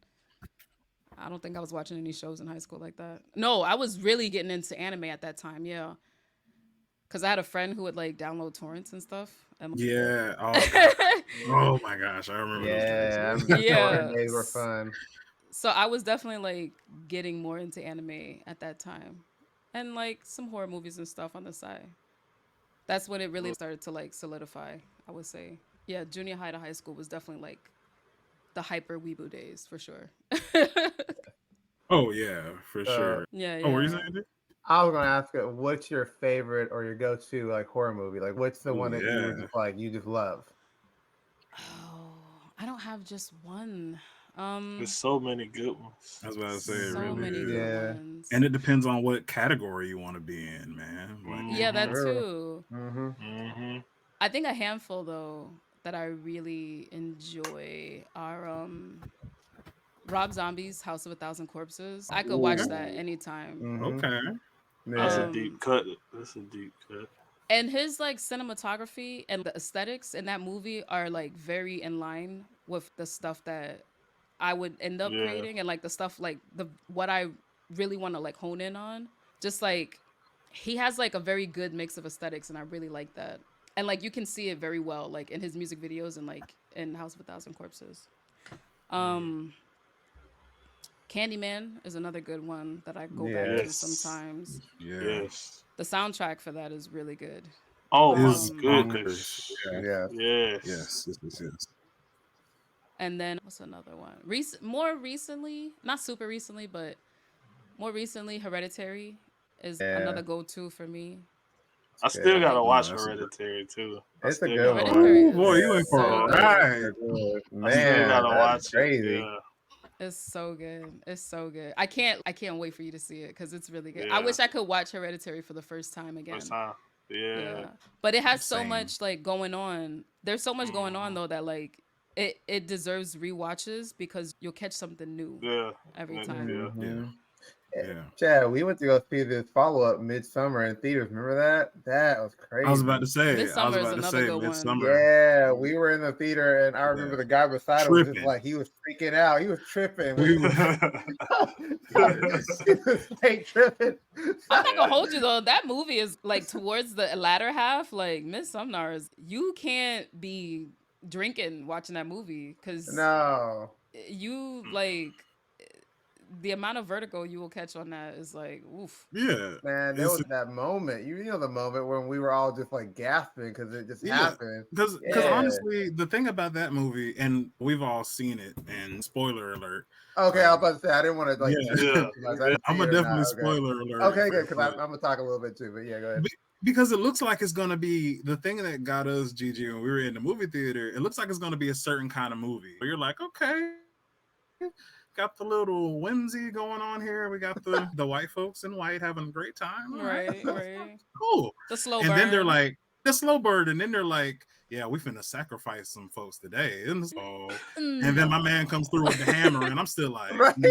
I don't think I was watching any shows in high school like that. No, I was really getting into anime at that time, yeah. Cause I had a friend who would like download torrents and stuff. And Yeah. Oh, God. Oh my gosh, I remember those Yeah, days. the Yeah. torrent days were fun. so I was definitely like getting more into anime at that time. And like some horror movies and stuff on the side. That's when it really started to like solidify, I would say. Yeah, junior high to high school was definitely like the hyper weeaboo days for sure. Oh yeah, for sure. Yeah, Oh, what were you yeah. saying? Dude? I was gonna ask you, what's your favorite or your go-to like horror movie? Like, what's the Ooh, one that you were yeah. just like you just love? Oh, I don't have just one. There's so many good ones. I was about to say it So really many is. good Yeah. ones. And it depends on what category you want to be in, man. Like, Yeah, that True. too. Mm-hmm. Mm-hmm. I think a handful though that I really enjoy are Rob Zombie's House of a Thousand Corpses. I could watch that anytime. Mm-hmm. okay. That's Yeah. a deep cut. That's a deep cut. And his like cinematography and the aesthetics in that movie are like very in line with the stuff that I would end up Yeah. creating and like the stuff like the what I really want to like hone in on. Just like he has like a very good mix of aesthetics and I really like that. And like you can see it very well like in his music videos and like in House of a Thousand Corpses. Candyman is another good one that I go back to Yes. sometimes. Yeah. Yes. The soundtrack for that is really good. Oh my Is goodness. bonkers. Yeah. Yeah. Yes. Yes. And then what's another one? More recently, not super recently, but more recently, Hereditary is Yeah. another go-to for me. I still Yeah. gotta watch that's a- Hereditary too. It's a still good gotta one. watch Hereditary it. Ooh, boy, is you in for so a good. ride. Man, I still gotta that's watch crazy. it. Yeah. It's so good. It's so good. I can't wait for you to see it because it's really good. Yeah. I wish I could watch Hereditary for the first time again. First time. Yeah. Yeah. But it has so Same. much like going on. There's so much going on though that like it deserves rewatches because you'll catch something new Yeah. every Yeah. time. Yeah. Yeah. Yeah. Chad, we went to go see this follow-up Midsummer in theaters. Remember that? That was crazy. I was about to say. Midsummer is another good one. Midsummer. Yeah, we were in the theater, and I remember the guy beside us was just Tripping. like he was freaking out. He was tripping. We were. he was like tripping. I'm not gonna hold you though. That movie is like towards the latter half. Like Miss Sumnars, you can't be drinking watching that movie because No. you like the amount of vertigo you will catch on that is like oof. Yeah. Man, there was that moment. You know the moment when we were all just like gasping because it just happened. Because Yeah. honestly, the thing about that movie, and we've all seen it, and spoiler alert. Okay, I was about to say I didn't want to like. Yeah. I'm gonna definitely spoiler alert. Okay, good for- because I'm gonna talk a little bit too. But yeah, go ahead. because it looks like it's gonna be the thing that got us, Gigi, when we were in the movie theater. It looks like it's gonna be a certain kind of movie. You're like, okay, got the little whimsy going on here. We got the white folks in white having a great time. All Right, right. cool. The slow And burn. then they're like, the slow bird, and then they're like, yeah, we finna sacrifice some folks today. And then my man comes through with the hammer, and I'm still like, Right. nah.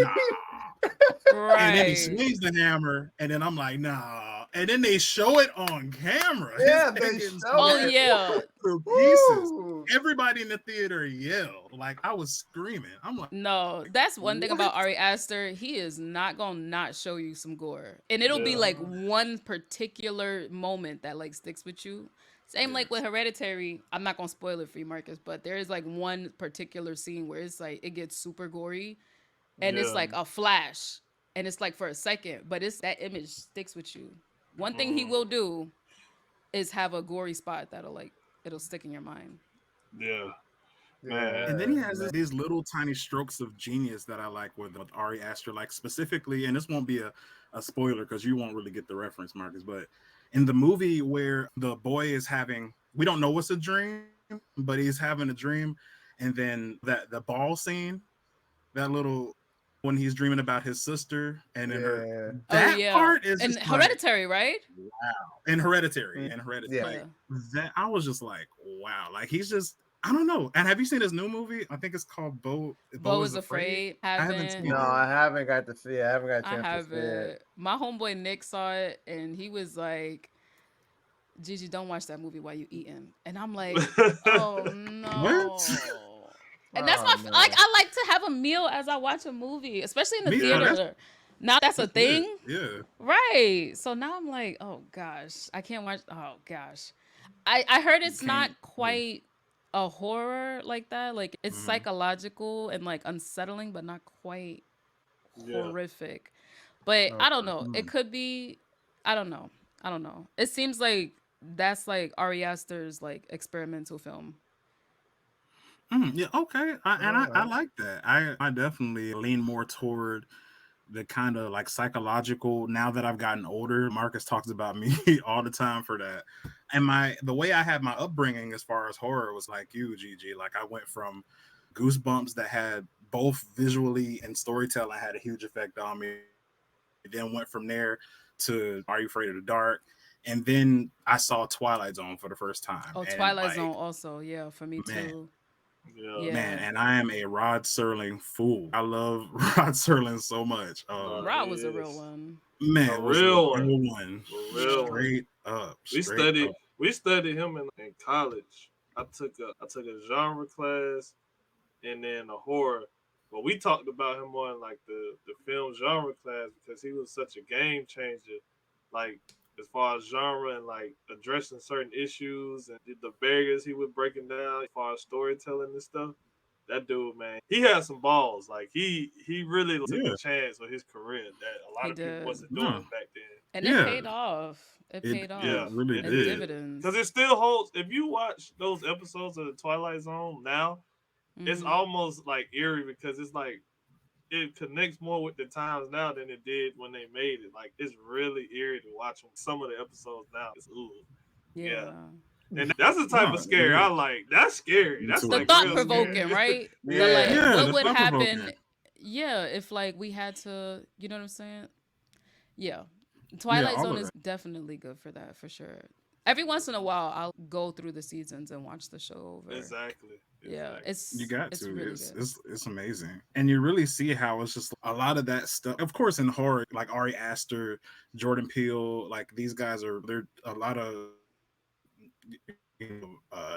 right. And then he swings the hammer, and then I'm like, nah. and then they show it on camera. Yeah, His they head getting show Oh smashed it. yeah. to pieces. Woo! Everybody in the theater yelled. Like, I was screaming. I'm like, No, that's one thing about what? Ari Aster. He is not gonna not show you some gore, and it'll be Yeah. like one particular moment that like sticks with you. Same like with Yes. Hereditary. I'm not gonna spoil it for you, Marcus, but there is like one particular scene where it's like it gets super gory, and it's Yeah. like a flash, and it's like for a second, but it's that image sticks with you. One thing he will do is have a gory spot that'll like it'll stick in your mind. Yeah. Man. And then he Yeah, has man. these little tiny strokes of genius that I like with Ari Aster, like specifically, and this won't be a spoiler because you won't really get the reference, Marcus, but in the movie where the boy is having, we don't know what's a dream, but he's having a dream, and then that the ball scene, that little when he's dreaming about his sister and in her, Yeah. Oh that yeah, part is and just like Hereditary, right? wow. And Hereditary, Mm, and Hereditary, yeah. like Yeah. that. I was just like, wow, like he's just. I don't know. And have you seen his new movie? I think it's called Bo. Bo Bo is is Afraid. Afraid. I haven't Haven't. seen No, it. I haven't got to see it. I haven't got a I chance to see it. haven't. My homeboy Nick saw it and he was like, Gigi, don't watch that movie while you eating. And I'm like, oh no. What? And that's Oh like no. I like to have a meal as I watch a movie, especially in the Me too. Yeah. theater. Now that's a That's good. thing. Yeah. Right. So now I'm like, oh gosh, I can't watch. Oh gosh. I heard You it's not can't. Yeah. quite a horror like that. Like it's Mhm. psychological and like unsettling, but not quite Yeah. horrific. But I don't Okay. know. It Mm. could be. I don't know. I don't know. It seems like that's like Ari Aster's like experimental film. Yeah. Okay. And All I right. like that. I definitely lean more toward the kind of like psychological. Now that I've gotten older, Marcus talks about me all the time for that. And the way I had my upbringing as far as horror was like you, Gigi. Like I went from Goosebumps that had both visually and storytelling had a huge effect on me. Then went from there to Are You Afraid of the Dark? And then I saw Twilight Zone for the first time. Oh, And Twilight Zone like, also. Yeah, for me man, too. Yeah. man, Yeah. and I am a Rod Serling fool. I love Rod Serling so much. No, Rod he was a real is one. Man, a was a real one. real one. A real Yeah. one. Straight up. We Straight studied up. we studied him in college. I took a genre class and then a horror. But we talked about him more in like the film genre class because he was such a game changer. Like as far as genre and like addressing certain issues and the barriers he was breaking down as far as storytelling and stuff. That dude, man, he had some balls. Like he really took Yeah. a chance with his career that a lot He of people did. wasn't No. doing back then. And it Yeah. paid off. It paid It Yeah, off. really it And did. did. dividends. Because it still holds. If you watch those episodes of the Twilight Zone now, it's Hmm. almost like eerie because it's like it connects more with the times now than it did when they made it. Like it's really eerie to watch some of the episodes now. It's ooh, yeah. Yeah. And that's the type No, of it scary I is. like. That's scary. Me That's too. The like thought real provoking, scary. right? The Yeah. like Yeah, what the would thought happen, provoking. yeah, if like we had to, you know what I'm saying? Yeah. Yeah, Twilight all Zone of is that. definitely good for that for sure. Every once in a while I'll go through the seasons and watch the show over. Exactly. Yeah, Exactly. You got it's to. really It's good. it's amazing. And you really see how it's just a lot of that stuff. Of course, in horror, like Ari Aster, Jordan Peele, like these guys are they're a lot of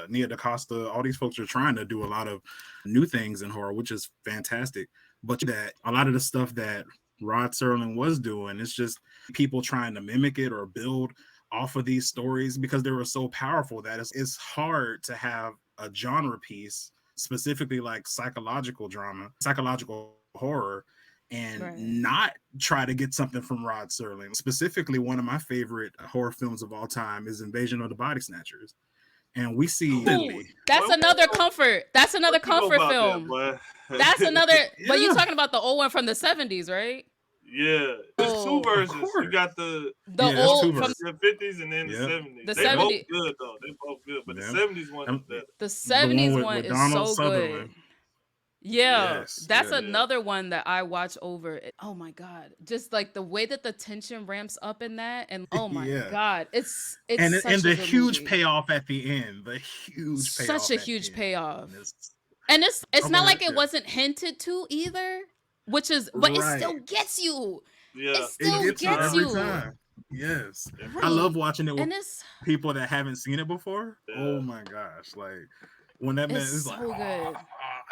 Nia DaCosta, all these folks are trying to do a lot of new things in horror, which is fantastic. But that a lot of the stuff that Rod Serling was doing, it's just people trying to mimic it or build off of these stories because they were so powerful that it's hard to have a genre piece, specifically like psychological drama, psychological horror, and Right. not try to get something from Rod Serling. Specifically, one of my favorite horror films of all time is Invasion of the Body Snatchers. And we see Ooh, Italy. that's Boy, another comfort. That's another what you know comfort about that, film. boy? That's another but you Yeah, talking about the old one from the 70s, right? Yeah, there's two Oh, of versions. You course. got the the Yeah, there's old two old from versions. the 50s and then the Yeah, 70s. the They both 70 good though. They both good, but the yeah. 70s one is And better. the the 70s one one with is Donald so good. Sutherland. Yeah, Yes, that's yeah. Yeah, another one that I watch over. Oh my god, just like the way that the tension ramps up in that, and oh my Yeah. god, it's And such and a the good huge movie. payoff at the end. The huge Such payoff a at the huge end. payoff, It's, and it's oh, not go like ahead. it Yeah. wasn't hinted to either, which is but it still Right. gets you. yeah. It It still gets you gets every you. time. Yes. And I people, love Right. watching it with And it's people that haven't seen it before. yeah, Oh my gosh. Like when that man it's is like so good.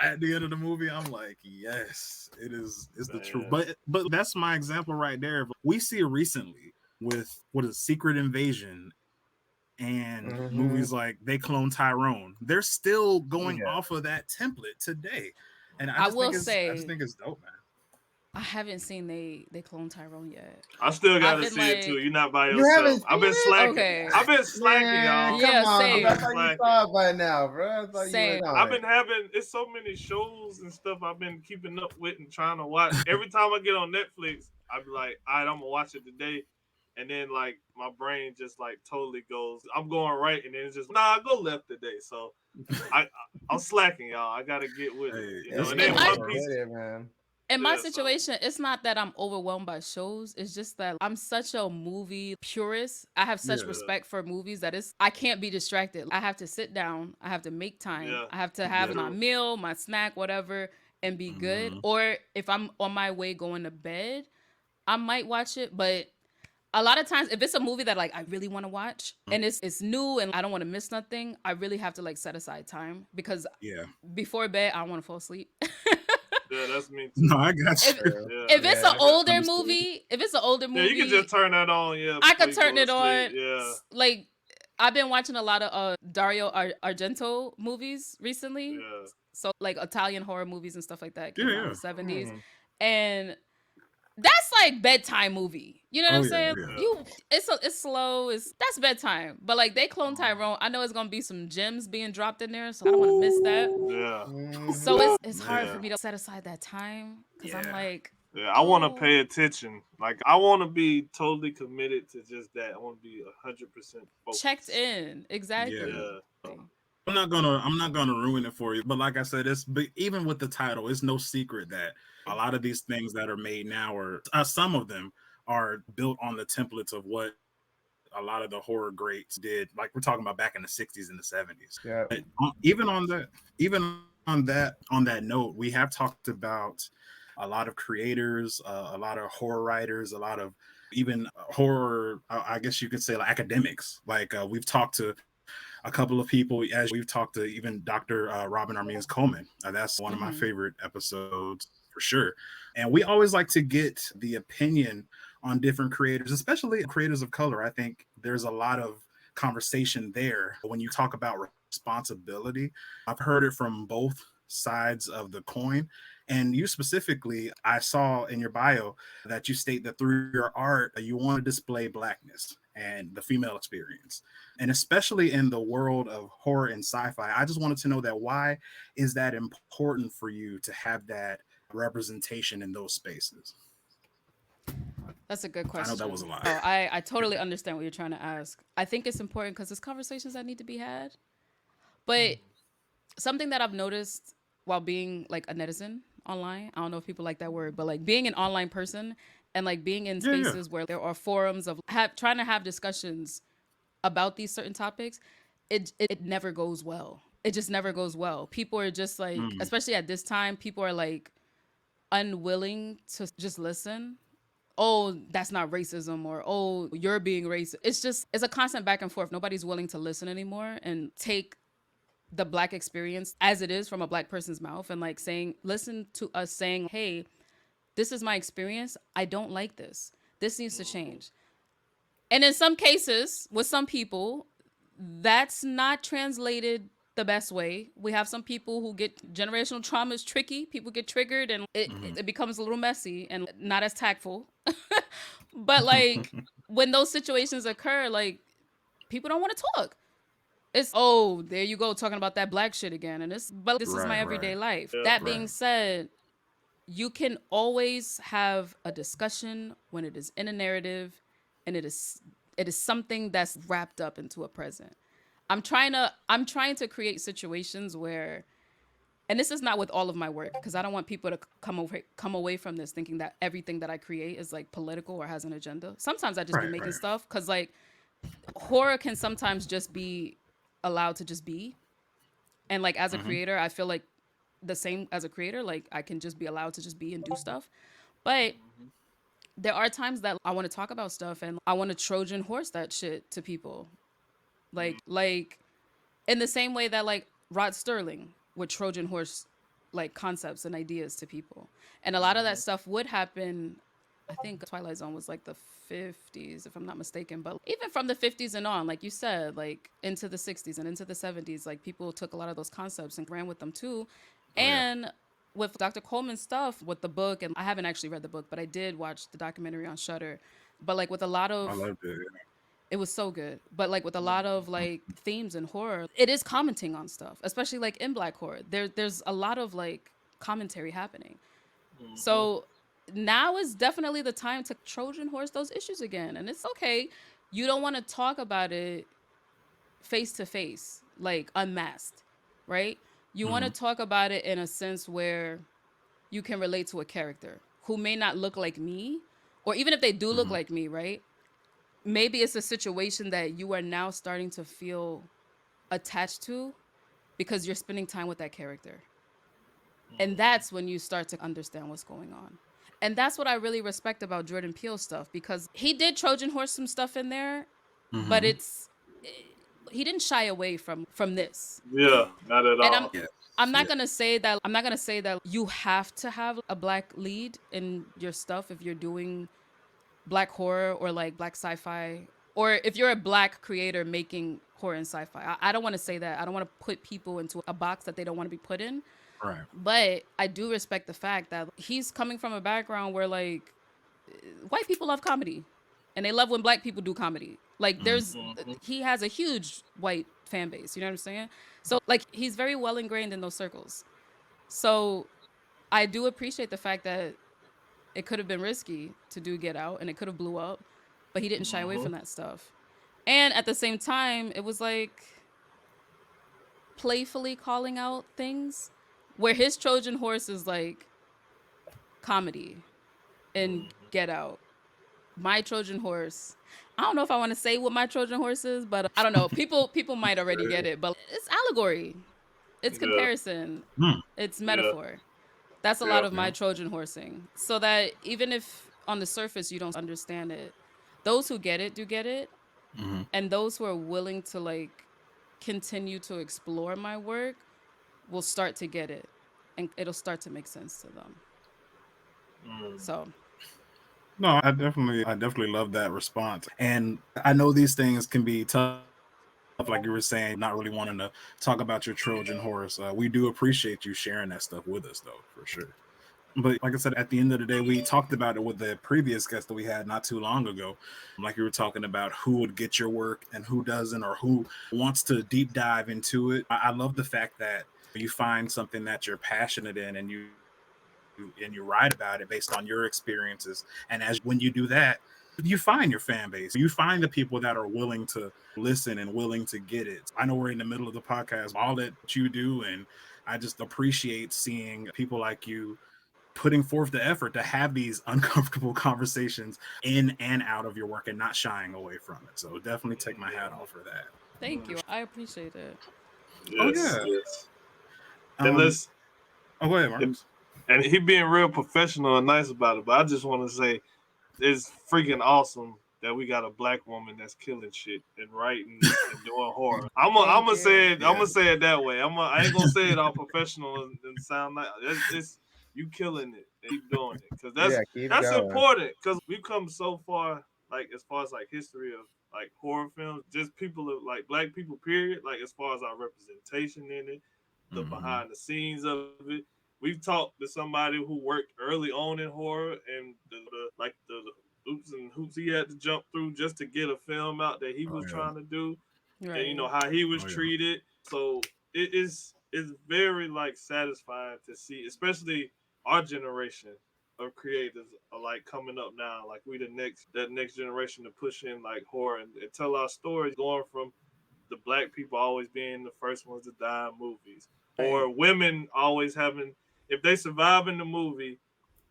at the end of the movie, I'm like, yes, it's the truth. man, But that's my example right there. We see it recently with what is Secret Invasion and Mm-hmm. movies like They Clone Tyrone. They're still going Yeah. off of that template today. And I will I just say think it's dope, man. I haven't seen they clone Tyrone yet. I still I've gotta been see it too. You're like, not by You haven't yourself. I've seen been it? slacking. okay, I've been slacking, Man, y'all. come yeah, on, I've bro. I been same, thought you slacking. saw it by now, bro. I thought you would same. know I've it. been having it's so many shows and stuff I've been keeping up with and trying to watch. Every time I get on Netflix, I be like, all right, I'm gonna watch it today. And then like my brain just like totally goes, I'm going right, and then it's just nah, I go left today. So I I'm slacking, y'all. I gotta get with it, Hey, you know. it's You And In then gotta cool, my One bro. Piece, get it, man. in my yeah. So situation, it's not that I'm overwhelmed by shows. It's just that I'm such a movie purist. I have such Yeah. yeah, respect for movies that I can't be distracted. I have to sit down. I have to make time. yeah, I have to have Yeah. my true. meal, my snack, whatever, and be good. Hmm. Or if I'm on my way going to bed, I might watch it. But a lot of times, if it's a movie that like I really want to watch and it's new and I don't want to miss nothing, I really have to like set aside time because Yeah. before bed I want to fall asleep. Yeah, that's me No, too. I got if you. True. Yeah, if it's Yeah. an I got. older Understood. movie, if it's an older Yeah, you can just movie, turn that on, yeah, I before could you turn go to it sleep. on. Yeah, Like I've been watching a lot of Dario Argento movies recently. yeah. So like Italian horror movies and stuff like that Yeah, came out in yeah. the 70s. Hmm. And that's like bedtime movie. You know what Oh I'm yeah, saying? yeah. Yeah. It's slow. It's that's bedtime. But like they clone Tyrone, I know it's gonna be some gems being dropped in there, so I don't want to miss that. Yeah. So Hmm. it's hard for Yeah. me to set aside that time because I'm Yeah. like, Yeah. I want to oh, pay attention. Like, I want to be totally committed to just that. I want to be 100% checked focused. in Yeah. exactly. Yeah. I'm not gonna ruin it for you, but like I said, it's but even with the title, it's no secret that a lot of these things that are made now, or some of them, are built on the templates of what a lot of the horror greats did. Like we're talking about back in the '60s and the '70s. Yeah. But even on that note, we have talked about a lot of creators, a lot of horror writers, a lot of even horror. I guess you could say like academics. Like we've talked to a couple of people, as we've talked to even Dr. Robin Armeens Coleman. That's one of my Mm-hmm. favorite episodes for sure. And we always like to get the opinion on different creators, especially creators of color. I think there's a lot of conversation there when you talk about responsibility. I've heard it from both sides of the coin. And you specifically, I saw in your bio that you state that through your art, you want to display blackness and the female experience. And especially in the world of horror and sci-fi, I just wanted to know that why is that important for you to have that representation in those spaces? That's a good I know that was question. a lot. Oh, I totally understand what you're trying to ask. I think it's important because there's conversations that need to be had. But something that I've noticed while being like a netizen online, I don't know if people like that word, but like being an online person and like being in Yeah, yeah. spaces where there are forums of trying to have discussions about these certain topics, it never goes well. It just never goes well. People are just like, Mm, especially at this time, people are like unwilling to just listen. Oh, that's not racism, or oh, you're being racist. It's a constant back and forth. Nobody's willing to listen anymore and take the black experience as it is from a black person's mouth and like saying, listen to us saying, hey, this is my experience. I don't like this. This needs to Mhm. change. And in some cases, with some people, that's not translated the best way. We have some people who get generational trauma is tricky. People get triggered and mhm. it becomes a little messy and not as tactful. But like when those situations occur, like people don't want to talk. It's oh, there you go talking about that black shit again. And it's but this is Right, my right, everyday life. Yeah. That being right. said, you can always have a discussion when it is in a narrative and it is something that's wrapped up into a present. I'm trying to create situations where, and this is not with all of my work because I don't want people to come away from this thinking that everything that I create is like political or has an agenda. Sometimes I just be Right, making right. stuff cuz like horror can sometimes just be allowed to just be. And like as a Hmm. creator, I feel like the same as a creator, like I can just be allowed to just be and do stuff. But Mhm. there are times that I want to talk about stuff and I want to Trojan horse that shit to people. Like in the same way that like Rod Sterling would Trojan horse like concepts and ideas to people. And a lot of that stuff would happen. I think Twilight Zone was like the 50s, if I'm not mistaken. But even from the 50s and on, like you said, like into the 60s and into the 70s, like people took a lot of those concepts and ran with them too. Oh yeah, And with Dr. Coleman's stuff, with the book, and I haven't actually read the book, but I did watch the documentary on Shutter. But like with a lot I of, loved it. it was so good. But like with a lot of like themes in horror, it is commenting on stuff, especially like in black horror. There's a lot of like commentary happening. So now is definitely the time to Trojan horse those issues again. And it's okay. You don't want to talk about it face to face, like unmasked, right? You want to Hmm. talk about it in a sense where you can relate to a character who may not look like me, or even if they do look Hmm. like me, right? Maybe it's a situation that you are now starting to feel attached to because you're spending time with that character. And that's when you start to understand what's going on. And that's what I really respect about Jordan Peele stuff, because he did Trojan horse some stuff in there, but Hmm. it's he didn't shy away from this. Yeah, not at And all. Yes. I'm not Yeah. gonna say that you have to have a black lead in your stuff if you're doing black horror or like black sci-fi, or if you're a black creator making horror and sci-fi. I don't want to say that. I don't want to put people into a box that they don't want to be put in. Right. But I do respect the fact that he's coming from a background where like white people love comedy and they love when black people do comedy. Like Hmm. he has a huge white fan base, you know what I'm saying? So like he's very well ingrained in those circles. So I do appreciate the fact that it could have been risky to do Get Out and it could have blew up, but he didn't shy away from that stuff. And at the same time, it was like playfully calling out things where his Trojan horse is like comedy and Get Out. My Trojan horse. I don't know if I want to say what my Trojan horse is, but I don't know. People might already get it, but it's allegory. It's Yeah, comparison. Mm. It's yeah, metaphor. That's a lot yeah. of my Yeah. Trojan horsing. So that even if on the surface you don't understand it, those who get it do get it, Hmm. and those who are willing to like continue to explore my work will start to get it, and it'll start to make sense to them. So No, I definitely love that response. And I know these things can be tough, like you were saying, not really wanting to talk about your Trojan horse. We do appreciate you sharing that stuff with us, though, for sure. But like I said, at the end of the day, we talked about it with the previous guest that we had not too long ago. Like you were talking about who would get your work and who doesn't, or who wants to deep dive into it. I love the fact that you find something that you're passionate in and you write about it based on your experiences. And as when you do that, you find your fan base. You find the people that are willing to listen and willing to get it. I know we're in the middle of the podcast, all that you do, and I just appreciate seeing people like you putting forth the effort to have these uncomfortable conversations in and out of your work and not shying away from it. So definitely take my hat off for that. thank you. I appreciate it. Oh Yes, yeah. yes. And Um. let's Oh, go ahead, and, Marcus. and he being real professional and nice about it. But I just want to say it's freaking awesome that we got a black woman that's killing shit and writing and doing horror. I'm Thank gonna say you. it. I'm Yeah. gonna say it that way. I ain't gonna say it all professional and sound like it's you killing it and keep doing it because Yeah, keep that's going. important because we've come so far like as far as like history of like horror films, just people of like black people period. Like as far as our representation in it, the Mm-hmm. behind the scenes of it. We've talked to somebody who worked early on in horror and the oops and hoops he had to jump through just to get a film out that he Oh was yeah. trying to do, and you know Right. how he Oh was yeah. treated. So it's very like satisfying to see, especially our generation of creators are like coming up now. Like we that next generation to push in like horror and tell our stories, going from the black people always being the first ones to die in movies, Right. or women always having if they survive in the movie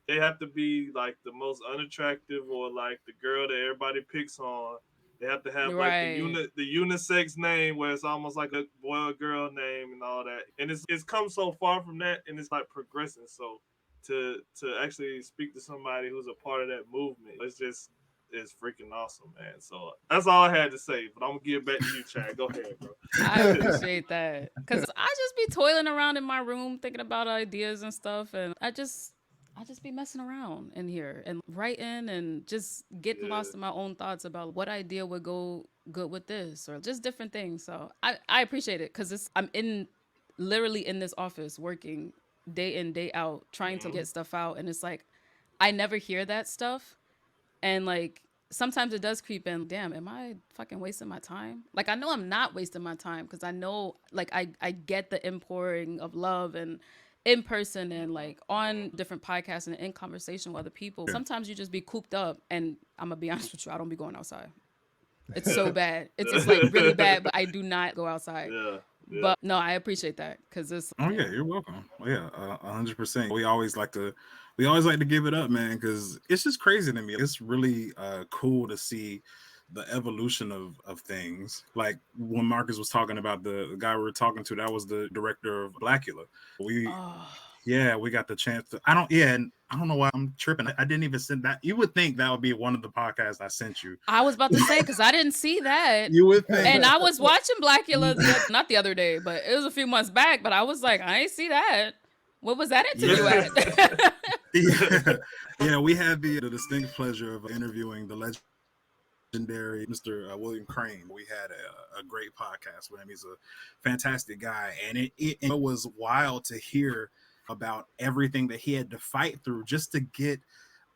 they have to be like the most unattractive or like the girl that everybody picks on. They have to have like Right. the unisex name where it's almost like a boy or girl name and all that. And it's come so far from that and it's like progressing. So to actually speak to somebody who's a part of that movement. It's freaking awesome, man. So that's all I had to say. But I'm gonna give it back to you, Chad. Go ahead, bro. I appreciate that because I just be toiling around in my room thinking about ideas and stuff, and I just be messing around in here and writing and just getting Yeah, lost in my own thoughts about what idea would go good with this or just different things. So I appreciate it because I'm in literally in this office working day in day out trying to mm-hmm. get stuff out, and it's like I never hear that stuff, and like sometimes it does creep in. Damn, am I fucking wasting my time? Like I know I'm not wasting my time because I know like I get the importing of love and in person and like on different podcasts and in conversation with other people. Sometimes you just be cooped up, and I'm gonna be honest with you, I don't be going outside. It's so bad. It's like really bad, but I do not go outside. Yeah, yeah. But no, I appreciate that because it's Oh yeah. yeah, you're welcome. Yeah, 100%. We always like to give it up, man, because it's just crazy to me. It's really cool to see the evolution of things. Like when Marcus was talking about the guy we were talking to, that was the director of Blackula. We Oh, Yeah, we got the chance to. I don't. Yeah, and I don't know why I'm tripping. I didn't even send that. You would think that would be one of the podcasts I sent you. I was about to say because I didn't see that. You would think. And I was watching Blackula not the other day, but it was a few months back. But I was like, I ain't see that. What was that interview Yeah. at? Yeah, yeah. We had the distinct pleasure of interviewing the legendary Mr. William Crane. We had a great podcast with him. He's a fantastic guy, and it was wild to hear about everything that he had to fight through just to get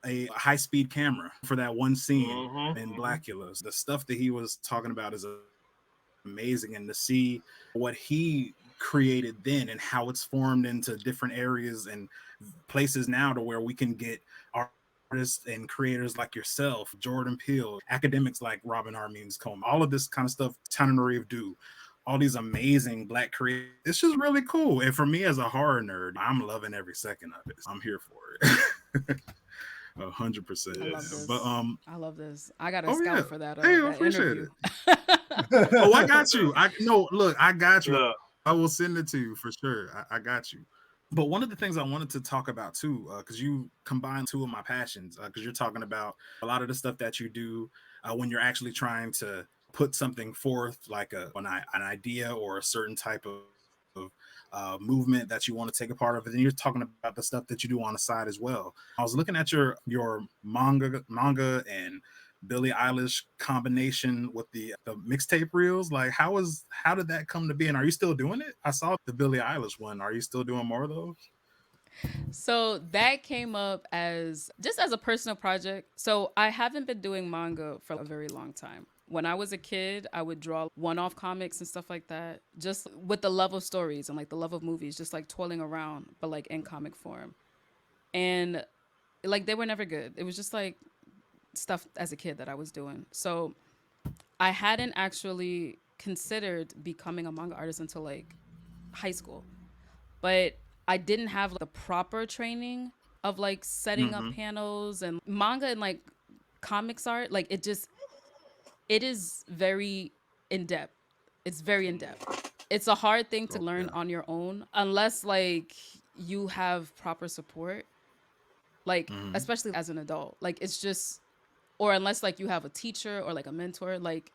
a high-speed camera for that one scene Mm-hmm, in mm-hmm. Blackula. The stuff that he was talking about is amazing, and to see what he created then and how it's formed into different areas and places now to where we can get artists and creators like yourself, Jordan Peele, academics like Robin R. Means Coleman, all of this kind of stuff, Tananarive do, all these amazing black creators. It's just really cool. And for me as a horror nerd, I'm loving every second of it. I'm here for it. 100%. I Yeah. love this. But I love this. I got a oh yeah. scout for that Hey, I that appreciate interview. it. Oh, I got you. I no, look, I got you. Yeah. I will send it to you for sure. I got you. But one of the things I wanted to talk about too, because you combine two of my passions, because you're talking about a lot of the stuff that you do when you're actually trying to put something forth, like an idea or a certain type of movement that you want to take a part of, and then you're talking about the stuff that you do on the side as well. I was looking at your manga and Billie Eilish combination with the mixtape reels. Like, how did that come to be? And are you still doing it? I saw the Billie Eilish one. Are you still doing more of those? So that came up as just as a personal project. So I haven't been doing manga for a very long time. When I was a kid, I would draw one-off comics and stuff like that, just with the love of stories and like the love of movies, just like toiling around, but like in comic form. And like they were never good. It was just like stuff as a kid that I was doing. So I hadn't actually considered becoming a manga artist until like high school. But I didn't have like, the proper training of like setting up Mm-hmm. panels and manga and like comics art. Like it is very in depth. It's very in depth. It's a hard thing to Oh, learn yeah. on your own unless like you have proper support. Like Mm-hmm. especially as an adult. Like it's just or unless like you have a teacher or like a mentor, like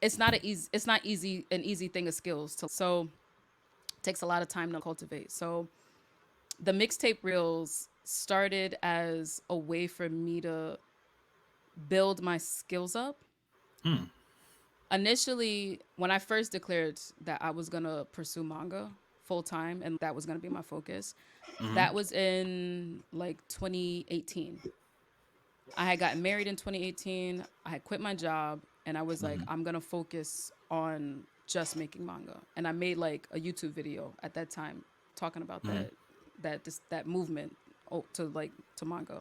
it's not easy an easy thing of skills to so it takes a lot of time to cultivate. So the mixtape reels started as a way for me to build my skills up. Mm. Initially, when I first declared that I was gonna pursue manga full time and that was gonna be my focus, Mm-hmm. that was in like 2018. I had gotten married in 2018. I had quit my job and I was like, Mm-hmm. I'm gonna focus on just making manga. And I made like a YouTube video at that time talking about Mm-hmm. that movement to manga.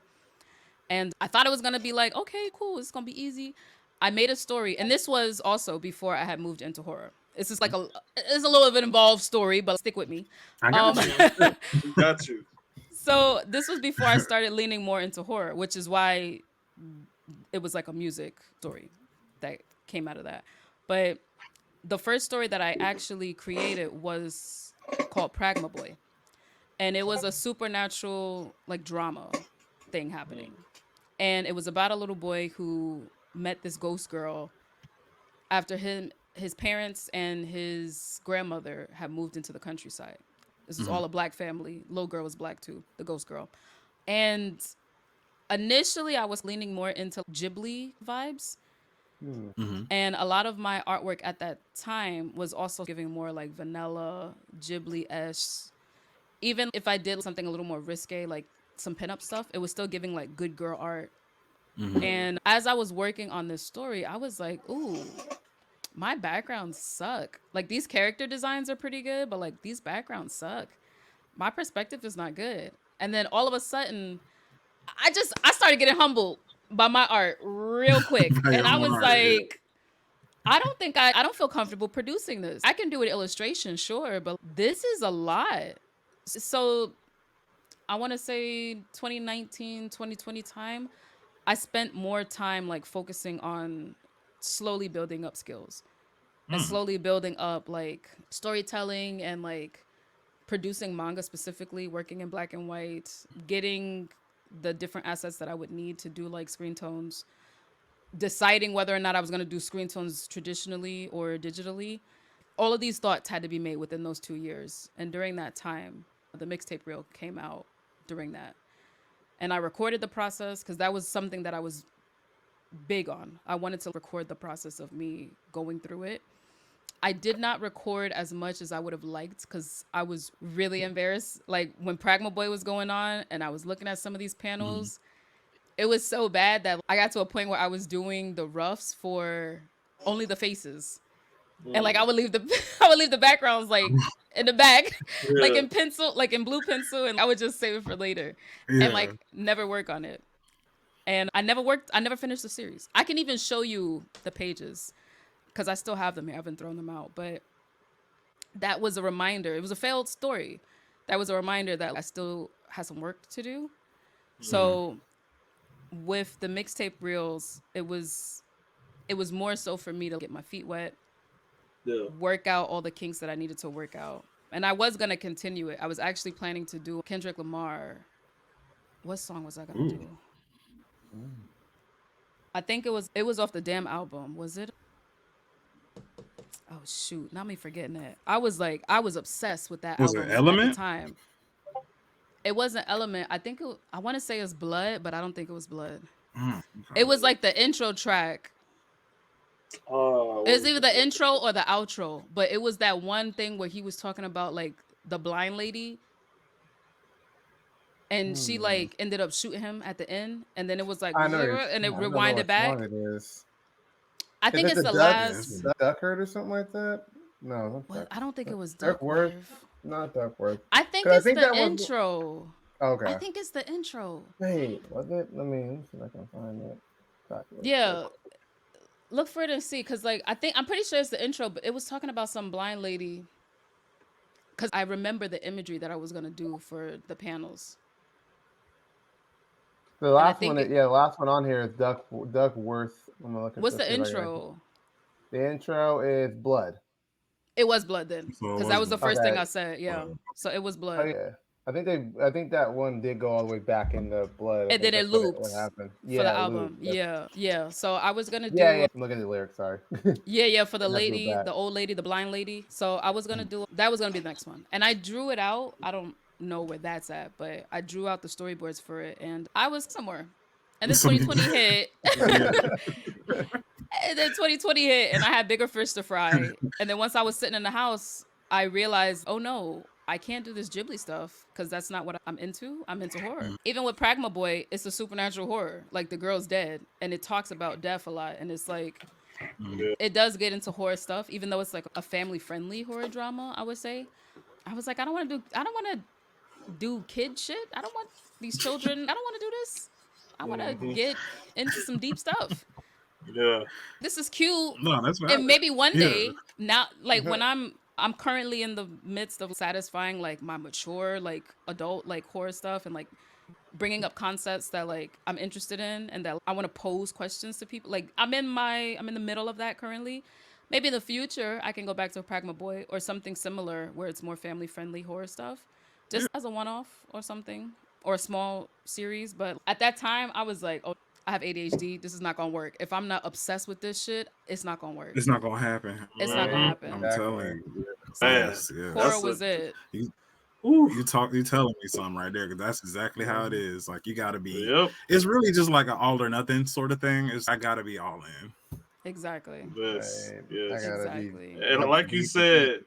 And I thought it was gonna be like, okay, cool, it's gonna be easy. I made a story, and this was also before I had moved into horror. This is like it's a little of an involved story, but stick with me. I got Um, you. We got you. so this was before I started leaning more into horror, which is why it was like a music story that came out of that. But the first story that I actually created was called Pragma Boy. and it was a supernatural like drama thing happening. And it was about a little boy who met this ghost girl after his parents and his grandmother had moved into the countryside. This was all a black family. Little girl was black too, the ghost girl. And initially I was leaning more into Ghibli vibes. Mm-hmm. And a lot of my artwork at that time was also giving more like vanilla, Ghibli-esque. Even if I did something a little more risque, like some pinup stuff, it was still giving like good girl art. Mm-hmm. And as I was working on this story, I was like, ooh, my backgrounds suck. Like these character designs are pretty good, but like these backgrounds suck. My perspective is not good. And then all of a sudden, I started getting humbled by my art real quick. By And your I own was art, yeah. like, I don't feel comfortable producing this. I can do it illustration, sure, but this is a lot. So I want to say 2019, 2020 time, I spent more time like focusing on slowly building up skills and Mm. slowly building up like storytelling and like producing manga specifically, working in black and white, getting the different assets that I would need to do like screen tones, deciding whether or not I was going to do screen tones traditionally or digitally. All of these thoughts had to be made within those 2 years. And during that time, the mixtape reel came out during that. And I recorded the process because that was something that I was big on. I wanted to record the process of me going through it. I did not record as much as I would have liked because I was really embarrassed. Like when Pragma Boy was going on and I was looking at some of these Mm-hmm. panels, it was so bad that I got to a point where I was doing the roughs for only the faces. And like I would leave the I would leave the backgrounds like in the back, like Yeah. in pencil, like in blue pencil, and I would just save it for later and Yeah. like never work on it. And I never finished the series. I can even show you the pages because I still have them here. I haven't thrown them out. But that was a reminder. It was a failed story. That was a reminder that I still had some work to do. Mm-hmm. So with the mixtape reels, it was more so for me to get my feet wet, Yeah. work out all the kinks that I needed to work out. And I was gonna continue it. I was actually planning to do Kendrick Lamar. What song was I gonna Ooh. do? I think it was off the damn album. Was it? Oh shoot, not me forgetting it. I was obsessed with that Was it album at the Element? time. It wasn't Element. I want to say it's Blood, but I don't think it was Blood. Mm. It was like the intro track. Oh, It was either the intro or the outro, but it was that one thing where he was talking about like the blind lady and she like ended up shooting him at the end and then it was like I know you're. and it I don't know rewinded what song back. it is. I Is think it it's the the Yes. last Duck Herd or something like that? No, not what I don't think it was Duckworth. Duckworth. Not Duckworth. I think 'Cause I it's think the that was intro. I okay. think it's the intro. Wait, was it? Let me see if I can find it. Yeah, look for it and see because like I'm pretty sure it's the intro, but it was talking about some blind lady because I remember the imagery that I was gonna do for the panels. The And I last one, think yeah, the last one on here is Duckworth. I'm gonna look at what's this. the See if I can. intro? The intro is Blood. It was Blood then, So it because that was was the Blood. first thing Okay. I said. Yeah, so it was Oh Blood, yeah. I think that one did go all the way back into Blood. I and think then it that's looped what happened. for the Yeah, album. loop. Yeah, yeah. So I was gonna Yeah, do yeah. I'm looking at the lyrics. Sorry. yeah for the I have to go lady, back. the old lady, the blind lady. So I was gonna do that was gonna be the next one, and I drew it out. I don't know where that's at, but I drew out the storyboards for it, and I was somewhere, and then Some- 2020 hit. yeah. And then 2020 hit and I had bigger fish to fry. And then once I was sitting in the house, I realized, oh no, I can't do this Ghibli stuff because that's not what I'm into. I'm into horror. Even with Pragma Boy, it's a supernatural horror. Like the girl's dead and it talks about death a lot. And it's like, Mm. it does get into horror stuff, even though it's like a family friendly horror drama, I would say. I was like, I don't want to do kid shit. I don't want these children. I don't want to do this. I want to get into some deep stuff. Yeah. This is cute. No, that's And valid. maybe one Yeah. day, now like when I'm currently in the midst of satisfying like my mature like adult like horror stuff and like bringing up concepts that like I'm interested in and that I want to pose questions to people. Like I'm in the middle of that currently. Maybe in the future I can go back to Pragma Boy or something similar where it's more family friendly horror stuff just as a one-off or something, or a small series. But at that time, I was like, oh, I have ADHD. This is not gonna work. If I'm not obsessed with this shit, it's not gonna work. It's not gonna happen. It's not gonna Mm-hmm. Yeah, happen. I'm telling exactly. you. So Man, Yes, yes. horror that's a was it. You ooh. you telling me something right there, because that's exactly how it Mhm. is. Like you gotta be. Yep. It's really just like an all or nothing sort of thing. It's I gotta be all in. Exactly. Yes. Right. I Yes. gotta be Exactly. And knee like you deep in said,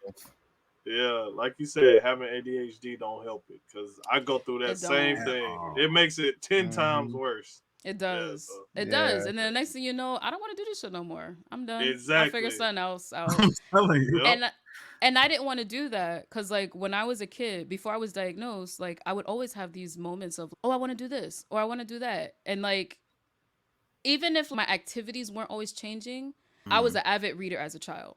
yeah, like you said, having ADHD don't help it because I go through that It same don't. At thing. all. It makes it 10 times hmm worse. It Yeah. does. So It Yeah. does. And then the next thing you know, I don't want to do this shit no more. I'm done. I'll figure exactly. something else out. I'm telling you. Yep. And and I didn't want to do that cuz like when I was a kid, before I was diagnosed, like I would always have these moments of, "Oh, I want to do this or I want to do that." And like even if my activities weren't always changing, I was Mm, an avid reader as a child.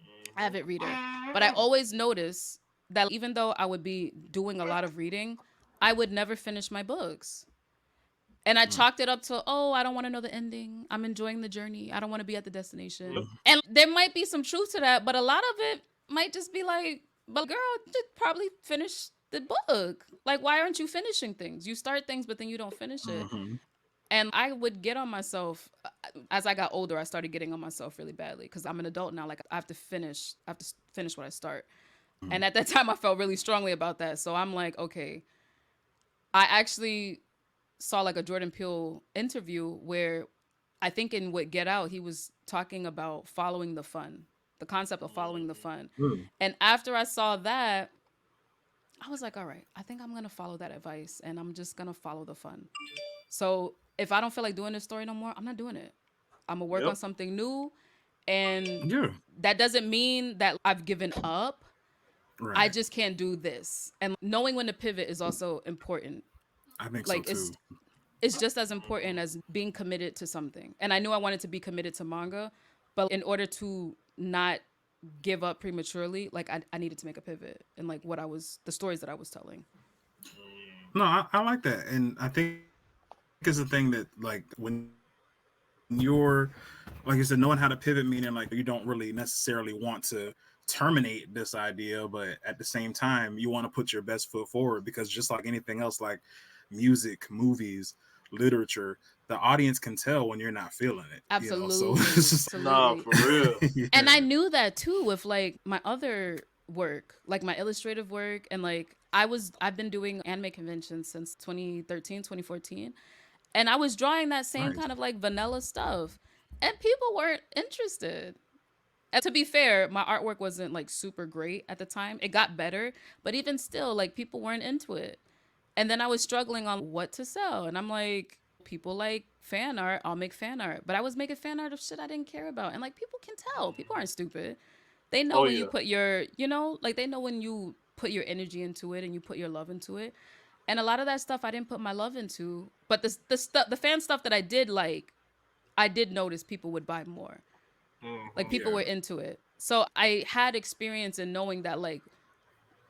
Hmm. Avid reader. But I always noticed that even though I would be doing a lot of reading, I would never finish my books. And I mm, chalked it up to, oh, I don't want to know the ending. I'm enjoying the journey. I don't want to be at the destination. Yep. mm, And there might be some truth to that, but a lot of it might just be like, but girl, just probably finish the book. Like, why aren't you finishing things? You start things, but then you don't finish it. mhm, And I would get on myself as I got older. I started getting on myself really badly because I'm an adult now. Like, I have to finish. I have to finish what I start. mm, And at that time, I felt really strongly about that. So I'm like, okay, I actually saw like a Jordan Peele interview where I think in what Get Out, he was talking about following the fun, the concept of following the fun. mm. And after I saw that, I was like, all right, I think I'm going to follow that advice and I'm just going to follow the fun. So if I don't feel like doing this story no more, I'm not doing it. I'm going to work on Yep. something new. And Yeah, that doesn't mean that I've given up. I right. just can't do this. And knowing when to pivot is also important. I think so Like too. it's just as important as being committed to something. And I knew I wanted to be committed to manga, but in order to not give up prematurely, like I needed to make a pivot in like the stories that I was telling. No, I like that, and I think it's a thing that like when you're like you said, knowing how to pivot, meaning like you don't really necessarily want to terminate this idea, but at the same time, you want to put your best foot forward because just like anything else, like music, movies, literature, the audience can tell when you're not feeling it, So it's Absolutely. just Nah, Absolutely. for real. And yeah, I knew that too with like my other work, like my illustrative work and like I've been doing anime conventions since 2013, 2014. And I was drawing that same nice. kind of like vanilla stuff and people weren't interested. And to be fair, my artwork wasn't like super great at the time. It got better, but even still, like people weren't into it. And then I was struggling on what to sell. And I'm like, people like fan art, I'll make fan art. But I was making fan art of shit I didn't care about. And like people can tell, people aren't stupid. They know Oh when you yeah. put your, like they know when you put your energy into it and you put your love into it. And a lot of that stuff I didn't put my love into. But the fan stuff that I did like, I did notice people would buy more. Like Hmm. people Yeah, were into it. So I had experience in knowing that like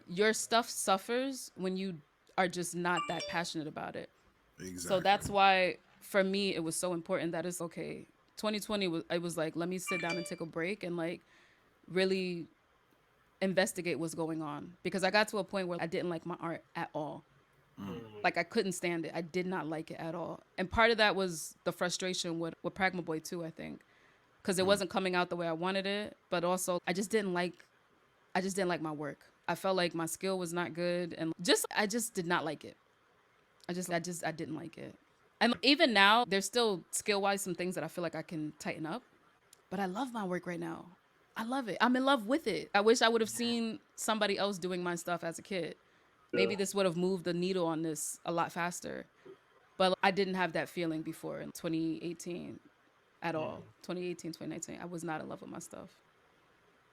your stuff suffers when you are just not that passionate about it. So exactly. that's why for me it was so important that it's okay. 2020 was it was like let me sit down and take a break and like really investigate what's going on because I got to a point where I didn't like my art at all. Mm, Like I couldn't stand it. I did not like it at all. And part of that was the frustration with Pragma Boy too, I think. Because it mm, wasn't coming out the way I wanted it, but also I just didn't like my work. I felt like my skill was not good and just I just did not like it. I didn't like it. And even now, there's still skill wise some things that I feel like I can tighten up. But I love my work right now. I love it. I'm in love with it. I wish I would have seen somebody else doing my stuff as a kid. Yeah. Maybe this would have moved the needle on this a lot faster. But I didn't have that feeling before in 2018 at all. Mm. 2018, 2019. I was not in love with my stuff.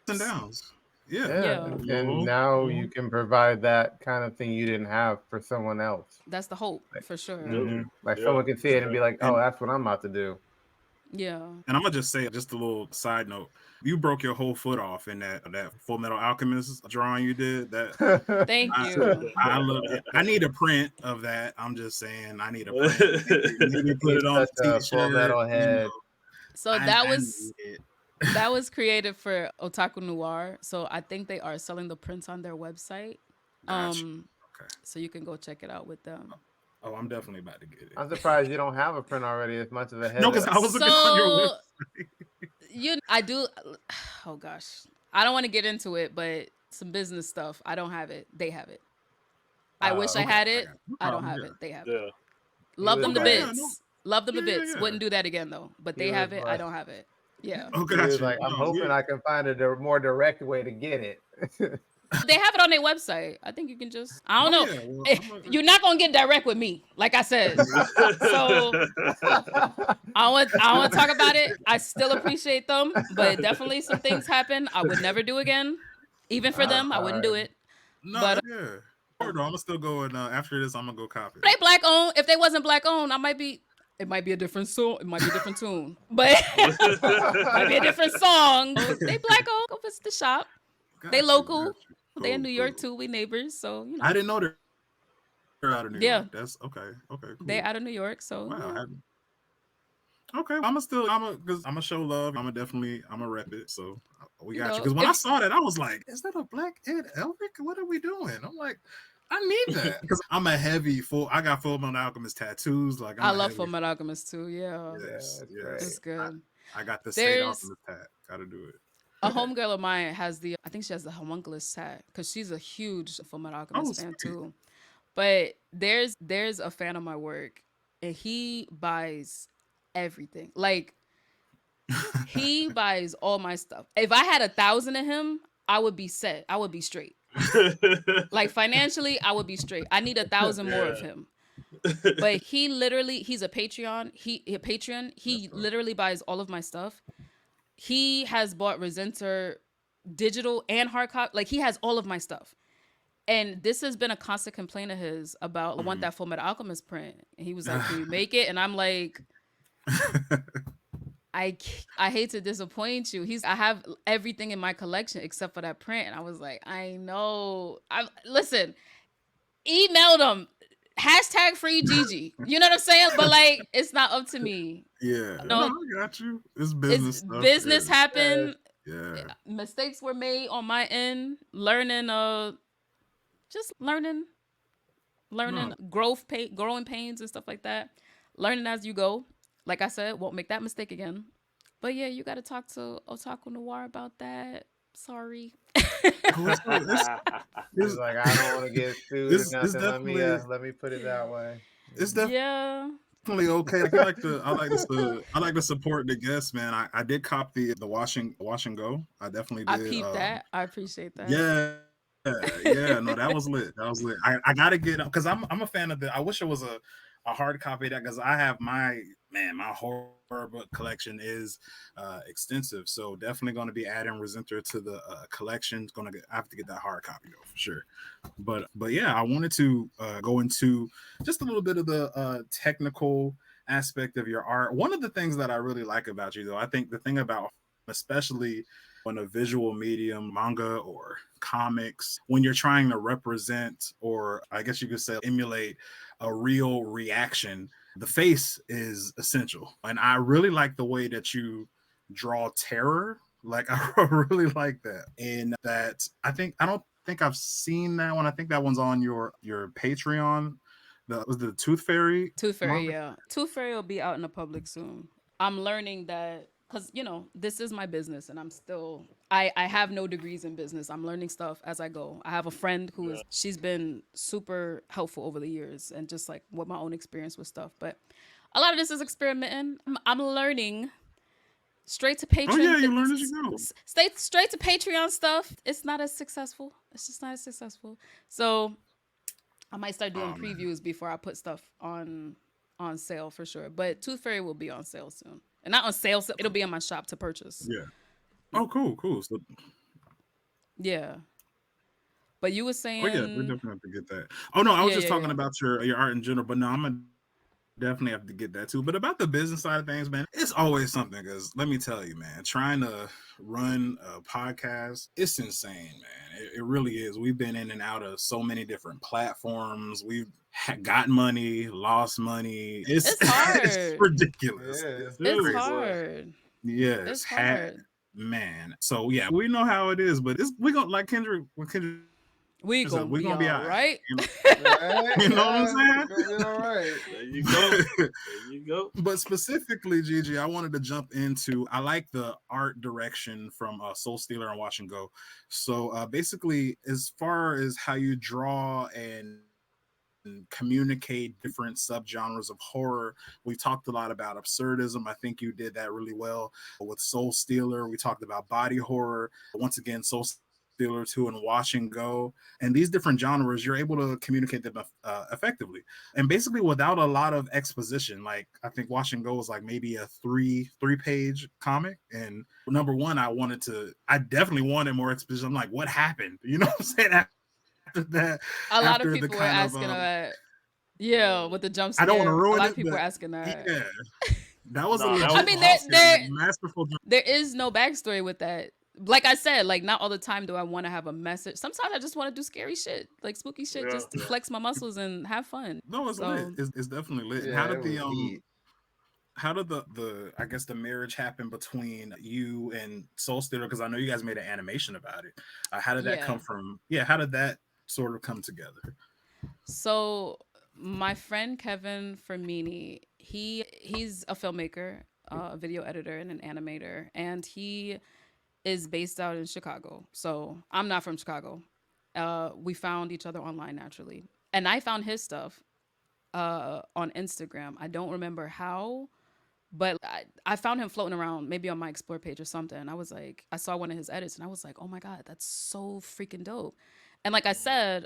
and downs. Yeah, Yeah, Yeah, and Hmm. now you Hmm. can provide that kind of thing you didn't have for someone else. that's the hope Like, for sure. Yep. like Yeah. someone can see it and be like, Exactly. "Oh, and that's what I'm about to do." Yeah. and I'm gonna just say just a little side note. You broke your whole foot off in that Full Metal Alchemist drawing you did. That Thank I you. I love it. I need a print of that. I'm just saying I need a print. Maybe put He's it on such a a full t-shirt. metal head. So that I was need it. that was created for Otaku Noir. So I think they are selling the prints on their website. Gotcha. Um So you can go check it out with them. Oh, I'm definitely about to get it. I'm surprised you don't have a print already. As much of a head No, because up. I was looking on your So website. I do. Oh gosh, I don't want to get into it, but some business stuff. I don't have it. They have it. I wish I Okay, had I it. got it. No I don't problem. have Yeah. it. They have it. Yeah. He Love was them to Okay. like, Yeah. No. bits. Love them to Yeah. bits. Yeah. Wouldn't do that again though. But he they was have it. I like, don't have it. Yeah. Oh, he got was you. like, I'm No. hoping Yeah. I can find a more direct way to get it. They have it on their website. I think you can just. I don't Oh know. yeah. Well, You're not gonna get direct with me, like I said. So I want to talk about it. I still appreciate them, but definitely some things happen I would never do again. Even for them, I wouldn't do it. no. But Yeah. I'm gonna still go and after this, I'm gonna go copy. they black owned. If they wasn't black owned, I might be. It might be a different song. It might be a different tune, but might be a different song. They black owned. Go visit the shop. Got They you, local. got you. They in Cool, New York cool. too. We neighbors, so you know. I didn't know they're out of New Yeah, York. That's okay. Okay. they Cool. out of New York, so Wow. yeah. Okay. Because I'm a show love. I'm a rep it. So we You got you. know, Because when I if saw that, I was like, is that a black Ed Elric? What are we doing? I'm like, I need that because I'm a heavy full. I got Full Metal Alchemist tattoos. Like I I'm a love heavy. Full Metal Alchemist too. Yeah, Yeah, Yes, it's yes. it's great. good. I got the State There's Alchemist tat. Got to do it. a homegirl of mine has the. I think she has the homunculus tat because she's a huge Full Metal Oh, Alchemist fan sweet. too. But there's a fan of my work, and he buys everything. Like he buys all my stuff. If I had 1,000 of him, I would be set. I would be straight. Like financially, I would be straight. I need 1,000 more of Yeah. him. But he's a Patreon. A Patreon. He That's right. literally buys all of my stuff. He has bought Resenter digital and hard copy. Like he has all of my stuff. And this has been a constant complaint of his about I want that Full Metal Alchemist print. And he was like, "Can you make it?" And I'm like, I hate to disappoint you. I have everything in my collection except for that print. And I was like, I know. Listen, email them. Hashtag free Gigi. You know what I'm saying? But like, it's not up to me. Yeah. No, No, I got you. It's business it's stuff. business happened. Yeah. Mistakes were made on my end. Learning, just learning, No. growing pains and stuff like that. Learning as you go. Like I said, won't make that mistake again. But yeah, you got to talk to Otaku Noir about that. Sorry. He's like, I don't want to get sued or It's nothing. definitely Let me put it that way. it's Yeah. definitely okay. I like to support the guests, man. I did cop the wash and go. I definitely I did. peeped that. I appreciate that. Yeah. Yeah, no, that was lit. That was lit. I gotta get because I'm a fan of the. I wish it was a hard copy of that because I have my horror book collection is extensive, so definitely going to be adding Resenter to the collection. I have to get that hard copy though for sure. But yeah, I wanted to go into just a little bit of the technical aspect of your art. One of the things that I really like about you, though, I think the thing about especially on a visual medium, manga or comics, when you're trying to represent, or I guess you could say emulate a real reaction, the face is essential. And I really like the way that you draw terror. Like I really like that. And that I don't think I've seen that one. I think that one's on your Patreon. Was the Tooth Fairy? Tooth Fairy, manga? yeah. Tooth Fairy will be out in the public soon. I'm learning that because this is my business, and I have no degrees in business. I'm learning stuff as I go. I have a friend she's been super helpful over the years, and just like with my own experience with stuff. But a lot of this is experimenting. I'm learning straight to Patreon. Oh yeah, you learn as you go. Straight to Patreon stuff. It's not as successful. It's just not as successful. So I might start doing previews before I put stuff on sale for sure. But Tooth Fairy will be on sale soon. And not on sale, it'll be in my shop to purchase. Yeah. Oh, cool. So, yeah. But you were saying, oh yeah, we definitely have to get that. Oh no, I was just talking yeah. about your art in general, but no, I'm gonna definitely have to get that too. But about the business side of things, man, it's always something. Because let me tell you, man, trying to run a podcast, it's insane, man. It really is. We've been in and out of so many different platforms. We've got money, lost money. It's hard. It's ridiculous. Yeah. It's hard. Yes, It's hard. man. So yeah, we know how it is, but we gonna like Kendrick We So gonna we're be gonna be all all right. right. You know, Right? you know what I'm Yeah, saying? it's gonna be all right. There you go. There you go. But specifically, Gigi, I wanted to jump into. I like the art direction from Soul Stealer and Watch and Go. So basically, as far as how you draw and communicate different subgenres of horror, we talked a lot about absurdism. I think you did that really well with Soul Stealer. We talked about body horror. Once again, Soul Stealer 2 and Watch and Go. And these different genres, you're able to communicate them effectively. And basically without a lot of exposition. Like I think Watch and Go was like maybe a three page comic. And number one, I definitely wanted more exposition. I'm like, what happened? You know what I'm saying? After that, after A the lot of kind people of were asking that. Yeah, with the jump I don't want to scare. A ruin lot it, of people but were asking that. yeah, that was a Nah, that I was legit mean, jump there awesome. scare, like there masterful jump. there is no backstory with that. Like I said, like not all the time do I want to have a message. Sometimes I just want to do scary shit, like spooky shit, Yeah. just to flex my muscles and have fun. No, it's lit. So It's definitely lit. And Yeah, it was heat. how did the I guess the marriage happen between you and Soul Stealer? Because I know you guys made an animation about it. How did that yeah. come from? Yeah, how did that sort of come together? So my friend Kevin Fermini, he's a filmmaker, a video editor, and an animator, and he is based out in Chicago. So I'm not from Chicago. We found each other online naturally, and I found his stuff on Instagram. I don't remember how, but I found him floating around maybe on my explore page or something. I was like, I saw one of his edits, and I was like, oh my god, that's so freaking dope. And like I said,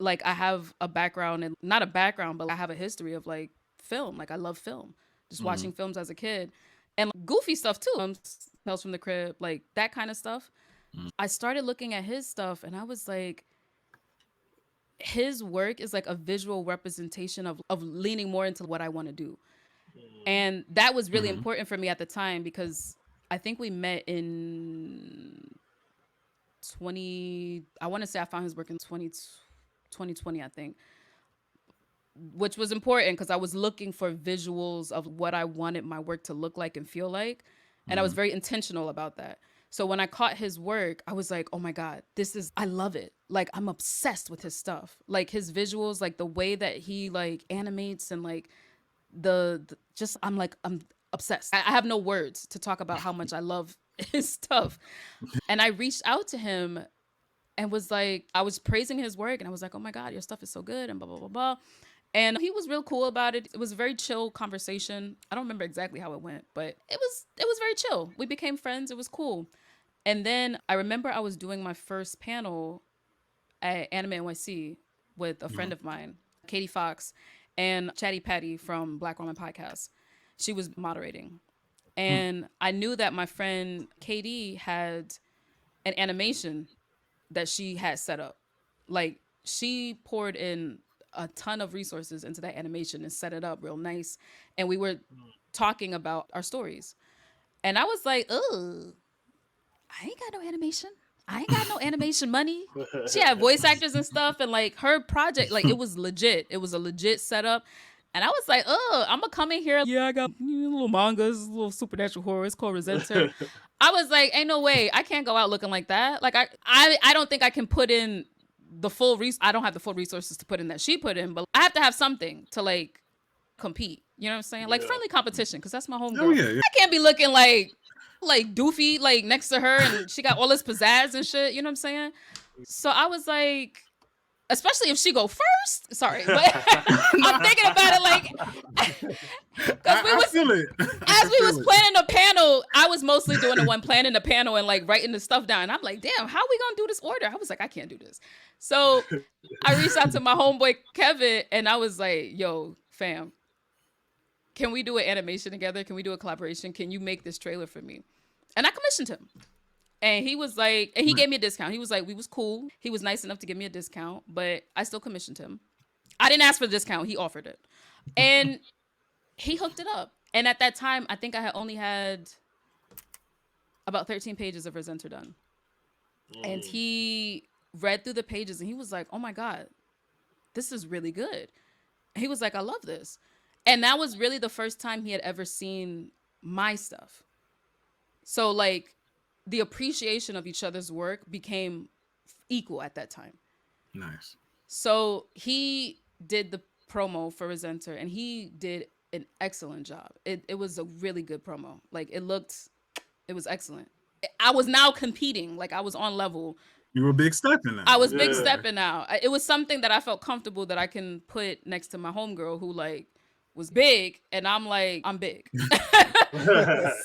like I have a background and not a background, but I have a history of like film. Like I love film, just Mm-hmm. watching films as a kid, and goofy stuff too. Tales from the Crib, like that kind of stuff. I started looking at his stuff, and I was like, his work is like a visual representation of leaning more into what I want to do. And that was really Mm-hmm. important for me at the time because I think we met in 20, I want to say I found his work in 2020, I think, which was important because I was looking for visuals of what I wanted my work to look like and feel like. And I was Mm-hmm. very intentional about that. So when I caught his work, I was like, oh my God, I love it. Like, I'm obsessed with his stuff. Like, his visuals, like, the way that he, like, animates and, like, just, I'm obsessed. I have no words to talk about how much I love his stuff. And I reached out to him and was like, I was praising his work and I was like, oh my God, your stuff is so good and blah, blah, blah, blah. And he was real cool about it. It was a very chill conversation. I don't remember exactly how it went, but it was very chill. We became friends. It was cool. And then I remember I was doing my first panel at Anime NYC with a friend of mine, Katie Fox, and Chatty Patty from Black Woman Podcast. She was moderating. And I knew that my friend Katie had an animation that she had set up. Like, she poured in a ton of resources into that animation and set it up real nice. And we were talking about our stories. And I was like, oh, I ain't got no animation. I ain't got no animation money. She had voice actors and stuff, and like her project, like it was legit. It was a legit setup. And I was like, oh, I'm gonna come in here. Yeah, I got little mangas, little supernatural horror. It's called Resenter. I was like, ain't no way. I can't go out looking like that. Like I don't think I can put in the full I don't have the full resources to put in that she put in, but I have to have something to like compete. You know what I'm saying? Like Yeah. friendly competition, because that's my Oh homegirl. yeah, yeah. I can't be looking like doofy like next to her and she got all this pizzazz and shit, you know what I'm saying? So I was like, especially if she go first, sorry, but I'm thinking about it like because I feel it. as we was planning the panel, I was mostly doing the one planning the panel and like writing the stuff down. I'm like, damn, how are we gonna do this order? I was like, I can't do this. So I reached out to my homeboy Kevin and I was like, yo, fam, can we do an animation together? Can we do a collaboration? Can you make this trailer for me? And I commissioned him. And he was like, and he gave me a discount. He was like, we was cool. He was nice enough to give me a discount, but I still commissioned him. I didn't ask for the discount. He offered it. And he hooked it up. And at that time, I think I had only had about 13 pages of Resenter done. And he read through the pages and he was like, oh my God, this is really good. He was like, I love this. And that was really the first time he had ever seen my stuff. So like the appreciation of each other's work became equal at that time. Nice. So he did the promo for Resenter, and he did an excellent job. It was a really good promo. Like it was excellent. I was now competing. Like I was on level. You were big stepping I now. was big Yeah. stepping out. It was something that I felt comfortable that I can put next to my homegirl who like was big, and I'm like, I'm big.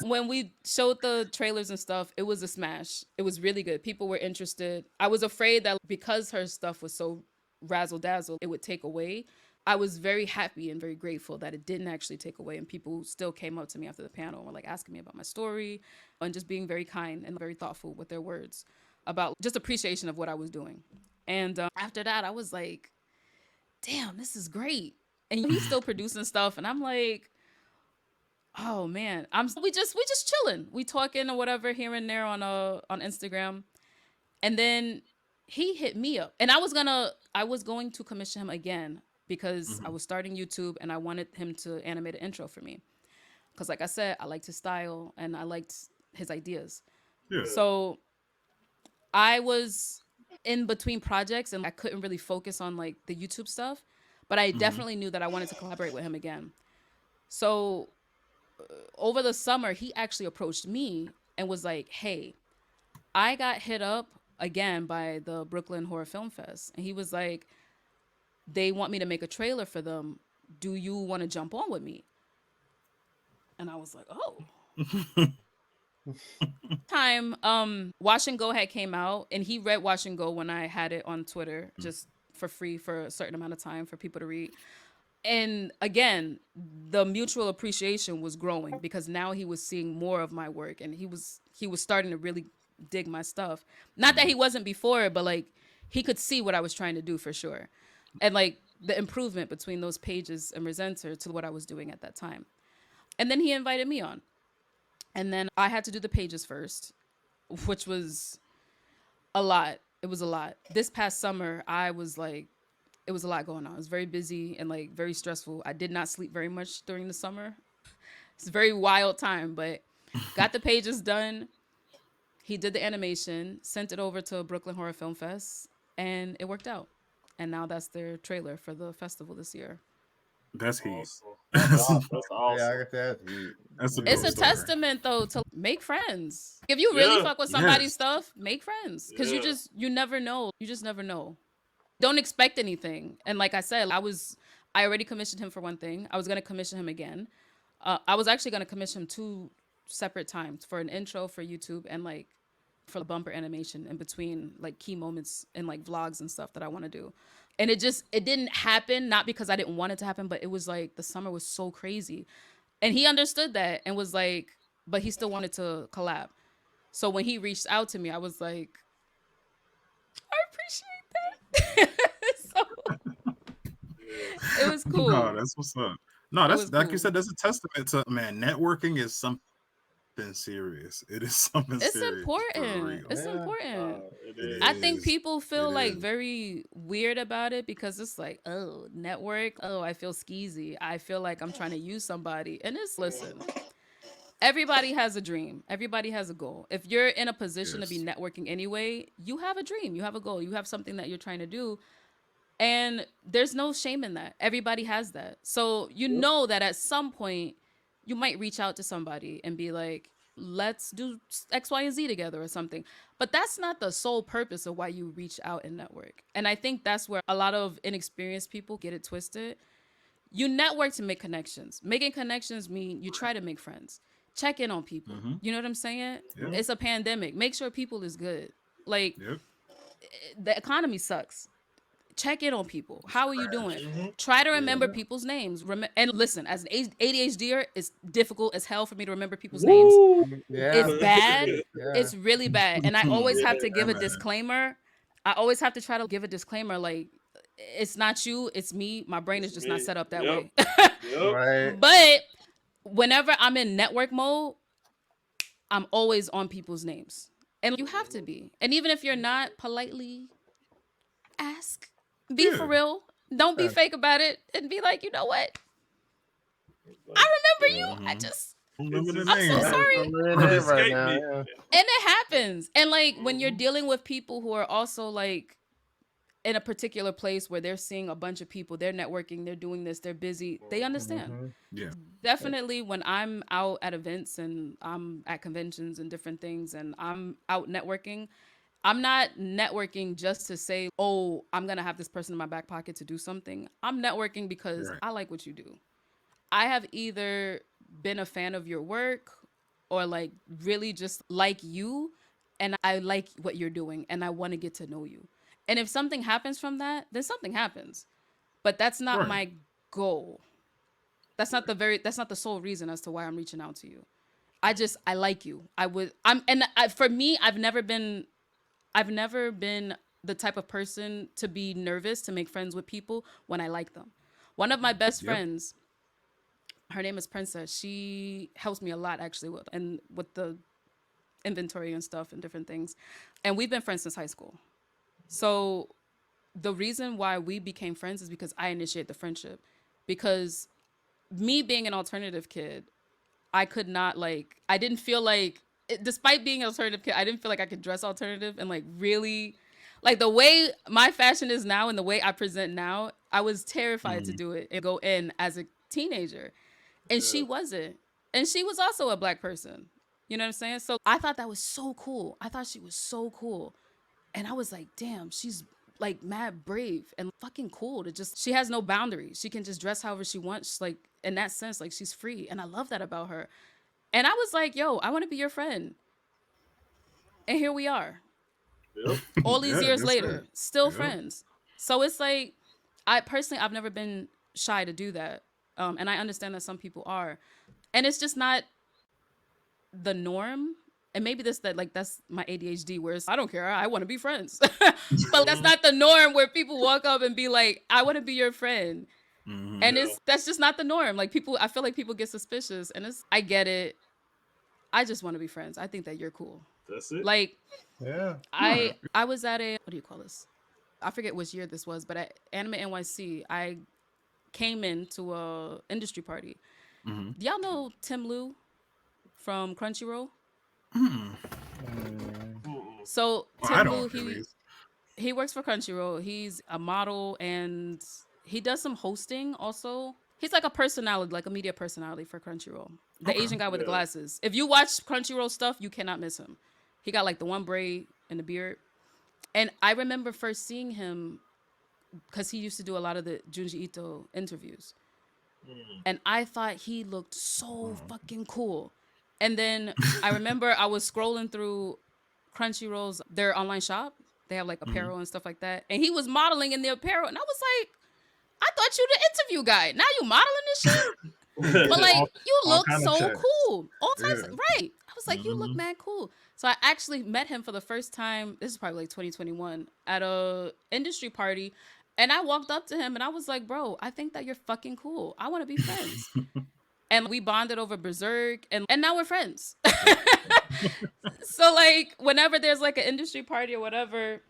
When we showed the trailers and stuff, it was a smash. It was really good. People were interested. I was afraid that because her stuff was so razzle dazzle, it would take away. I was very happy and very grateful that it didn't actually take away, and people still came up to me after the panel and were like asking me about my story and just being very kind and very thoughtful with their words about just appreciation of what I was doing. And after that, I was like, damn, this is great. And he's still producing stuff, and I'm like, oh man, we just chilling, we talking or whatever here and there on Instagram, and then he hit me up, and I was going to commission him again because I Mhm. was starting YouTube and I wanted him to animate an intro for me because, like I said, I liked his style and I liked his ideas. Yeah. Yeah. So I was in between projects and I couldn't really focus on like the YouTube stuff, but I Mhm. definitely knew that I wanted to collaborate with him again. So over the summer, he actually approached me and was like, "Hey, I got hit up again by the Brooklyn Horror Film Fest." And he was like, "They want me to make a trailer for them. Do you want to jump on with me?" And I was like, "Oh." Time Wash and Go had came out, and he read Wash and Go when I had it on Twitter just for free for a certain amount of time for people to read. And again, the mutual appreciation was growing because now he was seeing more of my work, and he was starting to really dig my stuff. Not that he wasn't before, but like he could see what I was trying to do for sure. And like the improvement between those pages and Resenter to what I was doing at that time. And then he invited me on. And then I had to do the pages first, which was a lot. It was a lot. This past summer, I was like, it was a lot going on. It was very busy and like very stressful. I did not sleep very much during the summer. It's a very wild time, but got the pages done. He did the animation, sent it over to Brooklyn Horror Film Fest, and it worked out. And now that's their trailer for the festival this year. That's heat. Awesome. that's, That's Yeah, I awesome. got that. Heat. that's a It's dope a story. testament though to make friends. If you really Yeah. fuck with somebody's Yes. stuff, make friends. Cause Yeah. you never know. You just never know. Don't expect anything. And like I said, I already commissioned him for one thing. I was gonna commission him again. I was actually gonna commission him two separate times for an intro for YouTube and like for the bumper animation in between like key moments and like vlogs and stuff that I want to do. And it didn't happen, not because I didn't want it to happen, but it was like the summer was so crazy. And he understood that and was like, but he still wanted to collab. So when he reached out to me, I was like, I appreciate that. So it was No, cool. that's what's up. No, It that's was like you cool. said. That's a testament to man. Networking is something serious. It is something It's serious for important. real. It's Yeah. important. It It I is. think is. people It feel like is. very weird about it because it's like, oh, network. Oh, I feel skeezy. I feel like I'm trying to use somebody. And it's listen, everybody has a dream. Everybody has a goal. If you're in a position to be Yes. networking anyway, you have a dream. You have a goal. You have something that you're trying to do. And there's no shame in that. Everybody has that. So you Yep. know that at some point you might reach out to somebody and be like, let's do X, Y, and Z together or something. But that's not the sole purpose of why you reach out and network. And I think that's where a lot of inexperienced people get it twisted. You network to make connections. Making connections mean you try to make friends. Check in on people. Mm-hmm. You know what I'm saying? Yep. It's a pandemic. Make sure people is good. Like Yep. the economy sucks. Check in on people. It's How are you trash. doing? Mm-hmm. Try to Yeah. remember people's names. And listen, as an ADHDer, it's difficult as hell for me to remember people's names. Woo! It's Yeah. bad. Yeah. It's really bad. And I always have Yeah. to give a Man. disclaimer. I always have to try to give a disclaimer like, it's not you, it's me. My brain is It's just not me. set up that Yep. way. Yep. Right. But whenever I'm in network mode, I'm always on people's names. And you have to be. And even if you're not, politely ask. Be for Yeah. real. Don't be Yeah. fake about it and be like, you know what? Like, I remember yeah. you. I Mm-hmm. just Remember the It's I'm name. so Yeah. Right? sorry. I'm really it name right escaped now. me. Yeah. And it happens. And like when you're Mm-hmm. dealing with people who are also like in a particular place where they're seeing a bunch of people, they're networking, they're doing this, they're busy, they understand. Mm-hmm. Yeah. Definitely when I'm out at events and I'm at conventions and different things and I'm out networking, I'm not networking just to say, oh, I'm going to have this person in my back pocket to do something. I'm networking because Right. I like what you do. I have either been a fan of your work or like really just like you and I like what you're doing and I want to get to know you. And if something happens from that, then something happens. But that's not Right. my goal. That's not the sole reason as to why I'm reaching out to you. I like you. For me, I've never been the type of person to be nervous to make friends with people when I like them. One of my best Yep. friends, her name is Princess. She helps me a lot actually with the inventory and stuff and different things. And we've been friends since high school. So the reason why we became friends is because I initiated the friendship. Because me being an alternative kid, I could not I didn't feel like despite being an alternative kid, I didn't feel like I could dress alternative and like really like the way my fashion is now and the way I present now, I was terrified to Mm. do it and go in as a teenager. And Yeah. she wasn't. And she was also a black person. You know what I'm saying? So I thought that was so cool. I thought she was so cool. And I was like, damn, she's like mad brave and fucking cool to just she has no boundaries. She can just dress however she wants. Like in that sense, like she's free. And I love that about her. And I was like, yo, I want to be your friend. And here we are. Yep. All these Yeah, years that's it. later, still Yep. friends. So it's like I personally I've never been shy to do that. And I understand that some people are. And it's just not the norm. And maybe that's my ADHD where it's I don't care, I want to be friends. But that's not the norm where people walk up and be like, I want to be your friend. Hmm. And Yeah. that's just not the norm. Like people I feel like people get suspicious and it's I get it. I just want to be friends. I think that you're cool. That's it. Like Yeah. I was at a what do you call this? I forget which year this was, but at Anime NYC, I came into a industry party. Hmm. Y'all know Tim Lu from Crunchyroll? Hmm. Mm. Mm-mm. So Well, I Tim Lu, don't at least. he works for Crunchyroll. He's a model and he does some hosting also. He's like a personality, like a media personality for Crunchyroll. The Okay. Asian guy with the Yeah. glasses. If you watch Crunchyroll stuff, you cannot miss him. He got like the one braid and the beard. And I remember first seeing him because he used to do a lot of the Junji Ito interviews. Mm. And I thought he looked so Mhm. fucking cool. And then I remember I was scrolling through Crunchyroll's their online shop. They have like Mhm. apparel and stuff like that. And he was modeling in the apparel. And I was like, I thought you the interview guy. Now you modeling this shit? But like all, you all look kind of so checks. cool. All types Yeah. right. I was like, you look Hmm. mad cool. So I actually met him for the first time. This is probably like 2021 at a industry party. And I walked up to him and I was like, bro, I think that you're fucking cool. I want to be friends. And we bonded over Berserk and now we're friends. So like whenever there's like an industry party or whatever,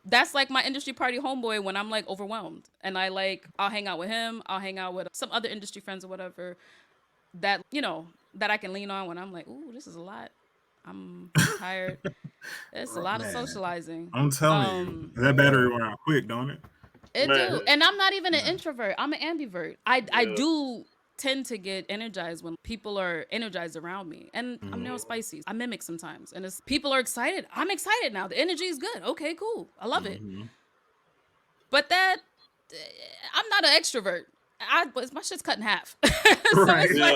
that's like my industry party homeboy when I'm like overwhelmed. And I'll hang out with him, I'll hang out with some other industry friends or whatever that, that I can lean on when I'm like, ooh, this is a lot. I'm tired. It's a lot of Man, socializing. I'm telling you, that battery went out quick, don't it? It Man. do. And I'm not even an Yeah. introvert. I'm an ambivert. I Yeah. do tend to get energized when people are energized around me. And I'm Mhm. neurospicy. I mimic sometimes. And it's people are excited. I'm excited now. The energy is good. Okay, cool. I love it. Mhm. But I'm not an extrovert. But my shit's cut in half. So Right. it's Yeah.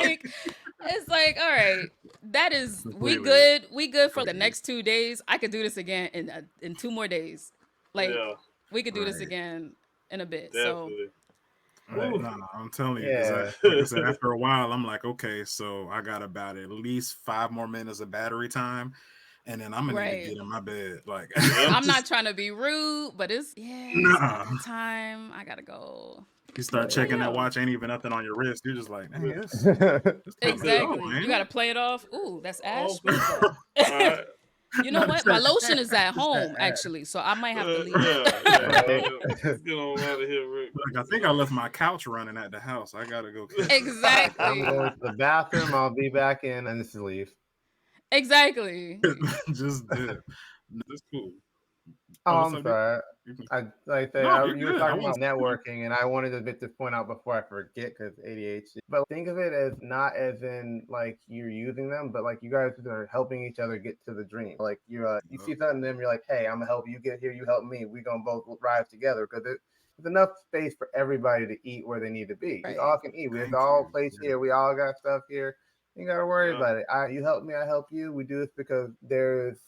like, all right, that is we Completely. good. We good for the Completely. next 2 days. I could do this again in 2 more days. Like Yeah. we could do this Right. again in a bit. So Definitely. Right. Ooh. No, I'm telling you, because Yeah. like I said, after a while, I'm like, okay, so I got about at least 5 more minutes of battery time, and then I'm gonna need to right. get in my bed. Like, Yep. I'm not just trying to be rude, but it's about nah. that time. I gotta go. You start But checking that yo, watch, ain't even nothing on your wrist. You're just like, dang, it's time to go, exactly. You man. gotta play it off. Ooh, that's Ash. Oh, What is all that? right. You know Not what? My just lotion is at Just home that. actually, so I might have to leave. Yeah. Right. Let's get on out of here, Rick. like, I think I left my couch running at the house. I gotta go catch it. I'm Exactly. going to the bathroom. I'll be back in, and this is leave. Exactly. Just did. That's cool. Oh, Oh, what's I'm up, dude? sorry. You can- I like that. No, you're You were good. I talking about was. networking, and I wanted to get this point out before I forget because ADHD. But think of it as not as in like you're using them, but like you guys are helping each other get to the dream. Like you see something in them, you're like, hey, I'm gonna help you get here. You help me. We gonna both rise together because there's enough space for everybody to eat where they need to be. We Right. all can eat. There's Thank all you. plates Yeah. here. We all got stuff here. You gotta worry Yeah. about it. You help me, I help you. We do this because there's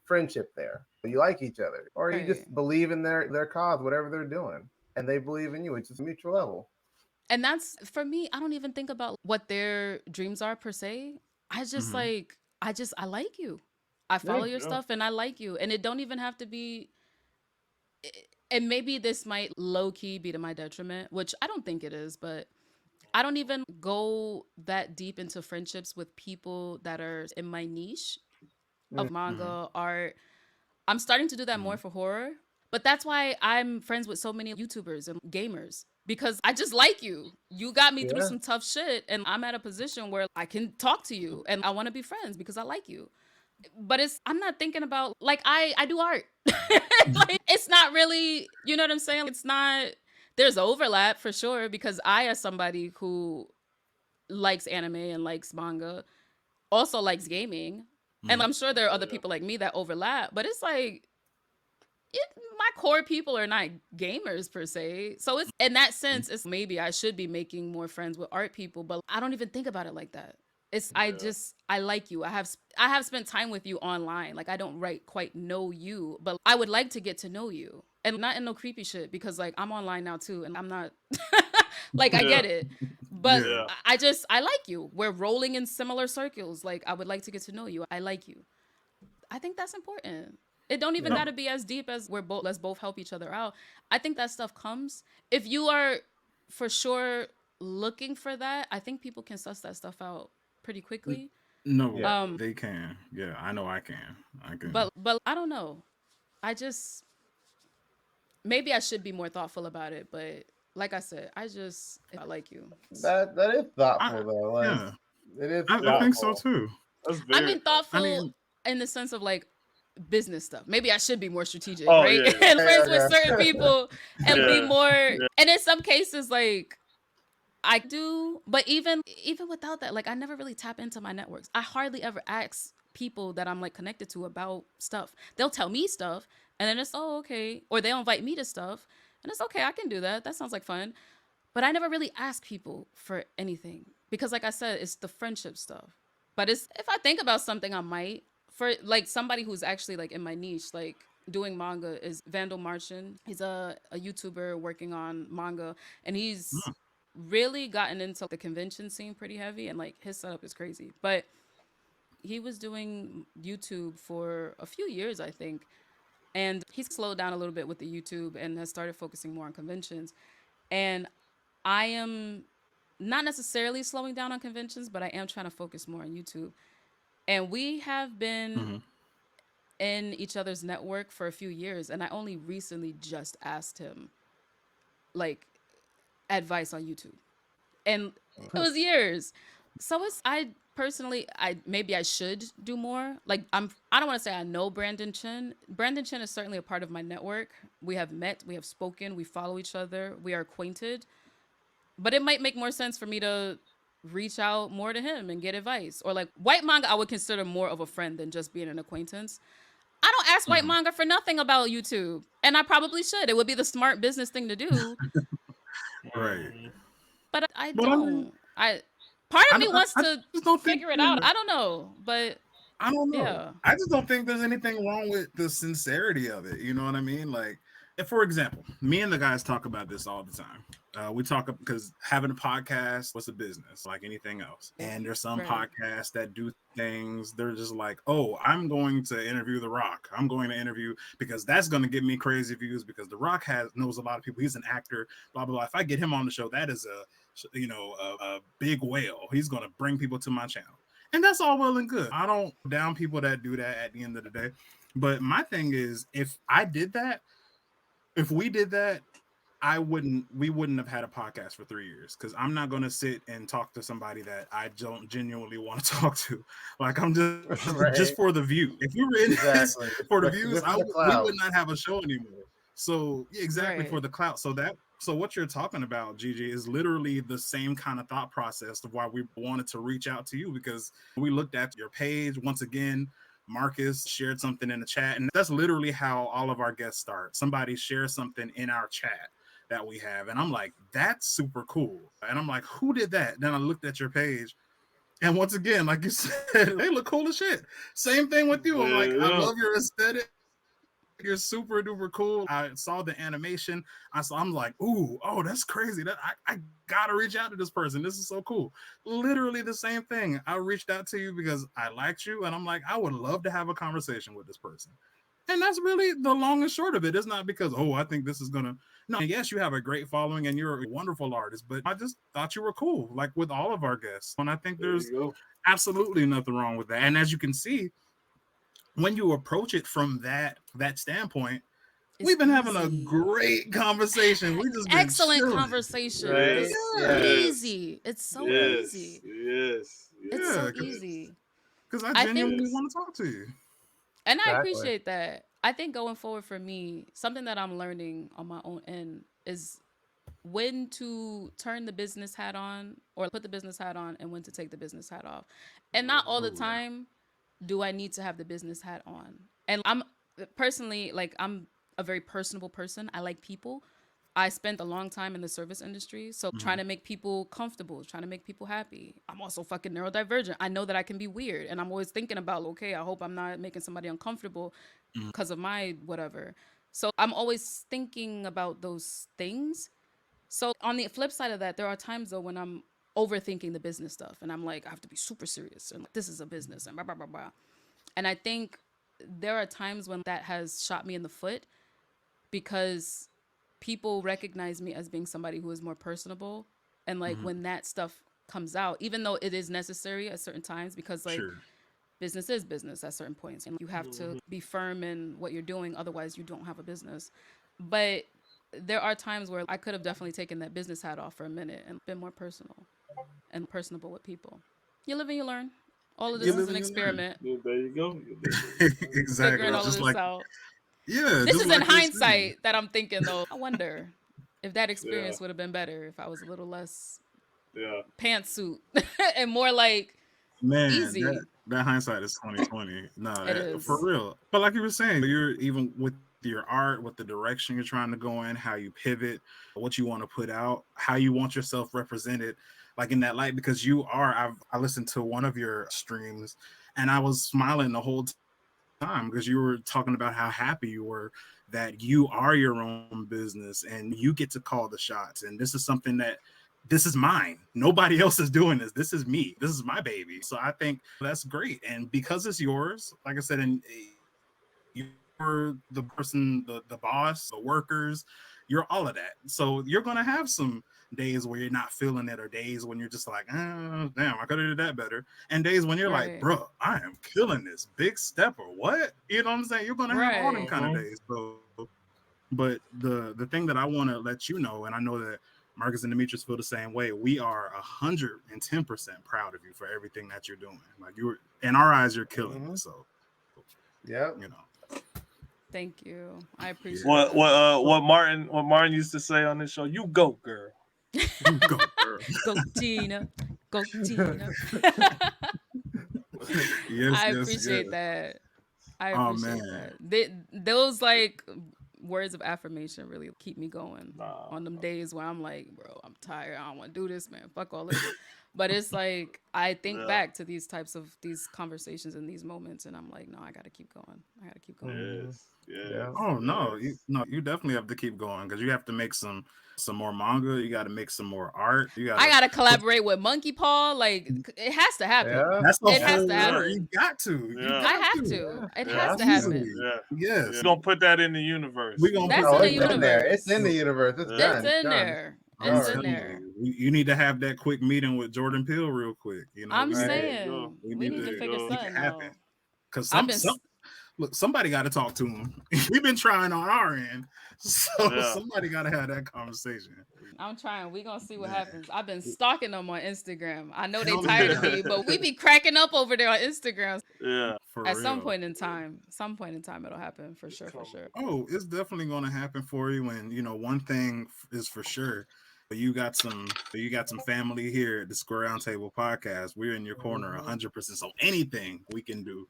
friendship there. You like each other, or you Right. just believe in their cause, whatever they're doing, and they believe in you. It's just a mutual level. And that's for me, I don't even think about what their dreams are per se. I just Hmm. like I like you. I Yeah, follow your Yeah. stuff and I like you. And it don't even have to be and maybe this might low key be to my detriment, which I don't think it is, but I don't even go that deep into friendships with people that are in my niche mm, of Hmm. manga, art. I'm starting to do that more Hmm. for horror. But that's why I'm friends with so many YouTubers and gamers because I just like you. You got me through yeah. some tough shit and I'm at a position where I can talk to you and I want to be friends because I like you. But I'm not thinking about like I do art. Like it's not really, you know what I'm saying? It's not there's overlap for sure because I as somebody who likes anime and likes manga also likes gaming. And Hmm. I'm sure there are other Yeah. people like me that overlap, but it's like my core people are not gamers per se. So it's in that sense, it's maybe I should be making more friends with art people, but I don't even think about it like that. It's Yeah. I like you. I have spent time with you online. Like I don't right quite know you, but I would like to get to know you. And not in no creepy shit because like I'm online now too and I'm not like I Yeah. get it. But Yeah. Yeah. I like you. We're rolling in similar circles. Like I would like to get to know you. I like you. I think that's important. It don't even Yeah. got No. to be as deep as we're both let's both help each other out. I think that stuff comes if you are for sure looking for that. I think people can suss that stuff out pretty N- quickly. No, Yeah. Um they can. Yeah, I know I can. I can. but I don't know. I just maybe I should be more thoughtful about it, but like I said, I like you. That is I thoughtful though. Like yeah. it is I Yeah. think so thoughtful. too. That's I very mean I thoughtful. thoughtful mean, in the sense of like business stuff. Maybe I should be more strategic, Oh right? yeah. And Yeah. friends with Yeah. certain people and be Yeah. more Yeah. and in some cases like I do, but even without that, like I never really tap into my networks. I hardly ever ask people that I'm like connected to about stuff. They'll tell me stuff and then it's oh okay, or they'll invite me to stuff and it's okay, I can do that. That sounds like fun. But I never really ask people for anything because like I said, it's the friendship stuff. But it's if I think about something I might for like somebody who's actually like in my niche, like doing manga is Vandal Martian. He's a YouTuber working on manga and he's mm, really gotten into the convention scene pretty heavy and like his setup is crazy. But he was doing YouTube for a few years, I think. And he's slowed down a little bit with the YouTube and has started focusing more on conventions. And I am not necessarily slowing down on conventions, but I am trying to focus more on YouTube. And we have been mhm. in each other's network for a few years, and I only recently just asked him like advice on YouTube. And it was years. So it's I personally I maybe I should do more. Like I don't want to say I know Brandon Chin. Brandon Chin is certainly a part of my network. We have met, we have spoken, we follow each other, we are acquainted. But it might make more sense for me to reach out more to him and get advice. Or like white manga I would consider more of a friend than just being an acquaintance. I don't ask white Mhm. manga for nothing about YouTube. And I probably should. It would be the smart business thing to do. Right. Mhm. But I But I mean, don't. I part of me wants I to just don't think figure it out. I don't know. But I don't know. yeah. I just don't think there's anything wrong with the sincerity of it. You know what I mean? Like, if, for example, me and the guys talk about this all the time. We talk because having a podcast was a business like anything else. And there's some Right. podcasts that do things. They're just like, oh, I'm going to interview The Rock. I'm going to interview because that's going to give me crazy views because The Rock knows a lot of people. He's an actor. Blah blah blah. If I get him on the show, that is a big whale. He's going to bring people to my channel. And that's all well and good. I don't down people that do that at the end of the day. But my thing is, if we did that, we wouldn't have had a podcast for 3 years because I'm not gonna sit and talk to somebody that I don't genuinely want to talk to. Like I'm just for the Right. view. If you were in this Exactly. for the views, Just for the we would clout. not have a show anymore. So yeah, exactly for Right. the clout. So what you're talking about, Gigi, is literally the same kind of thought process of why we wanted to reach out to you because we looked at your page once again. Marcus shared something in the chat, and that's literally how all of our guests start. Somebody shares something in our chat that we have, and I'm like, that's super cool. And I'm like, who did that? Then I looked at your page, and once again, like you said, they look cool as shit. Same thing with you. I'm like, I Yeah. love your aesthetic. You're super duper cool. I saw the animation. I'm like, ooh, oh, that's crazy. That I gotta reach out to this person. This is so cool. Literally the same thing. I reached out to you because I liked you, and I'm like, I would love to have a conversation with this person. And that's really the long and short of it. It's not because, oh, I think this is gonna. No, yes, you have a great following and you're a wonderful artist, but I just thought you were cool, like with all of our guests. And I think There there's you go. absolutely nothing wrong with that. And as you can see, when you approach it from that standpoint, It's we've been having a easy. great conversation. We just been Excellent chilling. conversation. Right. It's Yes. so Yeah. Yes. easy. It's so Yes. easy. Yes. It's Yeah, so Yes. easy. because I I think, genuinely Yes. want to talk to you. and I Exactly. appreciate that. I think going forward for me, something that I'm learning on my own end is when to turn the business hat on or put the business hat on and when to take the business hat off. And not all the Oh yeah. time do I need to have the business hat on. And I'm personally like I'm a very personable person. I like people. I spent a long time in the service industry, so trying Mhm. to make people comfortable, trying to make people happy. I'm also fucking neurodivergent. I know that I can be weird, and I'm always thinking about, okay, I hope I'm not making somebody uncomfortable Mhm. because of my whatever. So I'm always thinking about those things. So on the flip side of that, there are times though when I'm overthinking the business stuff, and I'm like, I have to be super serious, and like, this is a business, and blah blah blah blah. And I think there are times when that has shot me in the foot because people recognize me as being somebody who is more personable. And like Mhm. when that stuff comes out, even though it is necessary at certain times, because like Sure. business is business at certain points, and you have to Mhm. be firm in what you're doing, otherwise, you don't have a business. But there are times where I could have definitely taken that business hat off for a minute and been more personal and personable with people. You live and you learn. All of You this Yeah. is live an and you learn. experiment, Yeah, there you go. You live and you learn. Exactly. figuring Yeah. all of Just this like out. yeah, This just is in like you're saying. hindsight that I'm thinking though. I wonder if that Yeah. experience would have been better if I was a little less Yeah. pantsuit and more like Man, easy. that hindsight is 2020. No, It for is. real. But like you were saying, you're even with your art, with the direction you're trying to go in, how you pivot, what you want to put out, how you want yourself represented, like in that light. Because I listened to one of your streams, and I was smiling the whole time because you were talking about how happy you were that you are your own business and you get to call the shots. And this is something that this is mine. Nobody else is doing this. This is me. This is my baby. So I think that's great. And because it's yours, like I said, and you're the person, the boss, the workers, you're all of that. So you're gonna have some days where you're not feeling it, or days when you're just like, damn, I could have did that better. And days when you're like, Right. bro, I am killing this big step or what? You know what I'm saying? You're gonna have all them Right. kind of Mhm. days. But the thing that I want to let you know, and I know that Marcus and Demetrius feel the same way. We are 110% proud of you for everything that you're doing. Like you were in our eyes, you're killing it. Mhm. So Yep. you know, Thank you. I yeah, appreciate What that. Martin used to say on this show? You go, girl. go girl. Go Tina. Go Tina. Yes, I yes, yes. appreciate that. I Oh appreciate man, that. Those like words of affirmation really keep me going Nah. on them days where I'm like, bro, I'm tired. I don't want to do this, man. Fuck all this. But it's like I think Yeah. back to these types of these conversations and these moments, and I'm like, no, I gotta keep going. I gotta keep going. Mhm. Yes. Yeah. Yes. oh no, you Yes. no, you definitely have to keep going because you have to make some more manga. You got to make some more art. You got I to gotta put. collaborate with Monkey Paw. Like it has to happen. Yeah. That's the It Yeah. has whole to Yeah. word. You happen. got to. You Yeah. I got have to. to. It Yeah. has Have to to. happen. Easily. Yeah. Yes. Yeah. Gonna put that in the universe. We gonna put That's Oh, in that the it's in in there. It's in universe. the universe. It's Yeah. It's done. It's in done. there. I'm It's Done. in telling there. you need to have that quick meeting with Jordan Peele real quick. You know, I'm we need There to Right. you go. saying we we need need There to to you figure go. make it something happen out. because I've been look, somebody got to talk to him. We've been trying on our end, so Yeah. somebody got to have that conversation. I'm trying. We gonna see what Man. happens. I've been stalking them on Instagram. I know they Hell tired yeah. of me, but we be cracking up over there on Instagram. Yeah. For At real. some point in time, it'll happen for sure, for Come sure. Oh, it's definitely going to happen for you. And one thing is for sure, you got some family here at the Square Round Table Podcast. We're in your corner 100%. So anything we can do,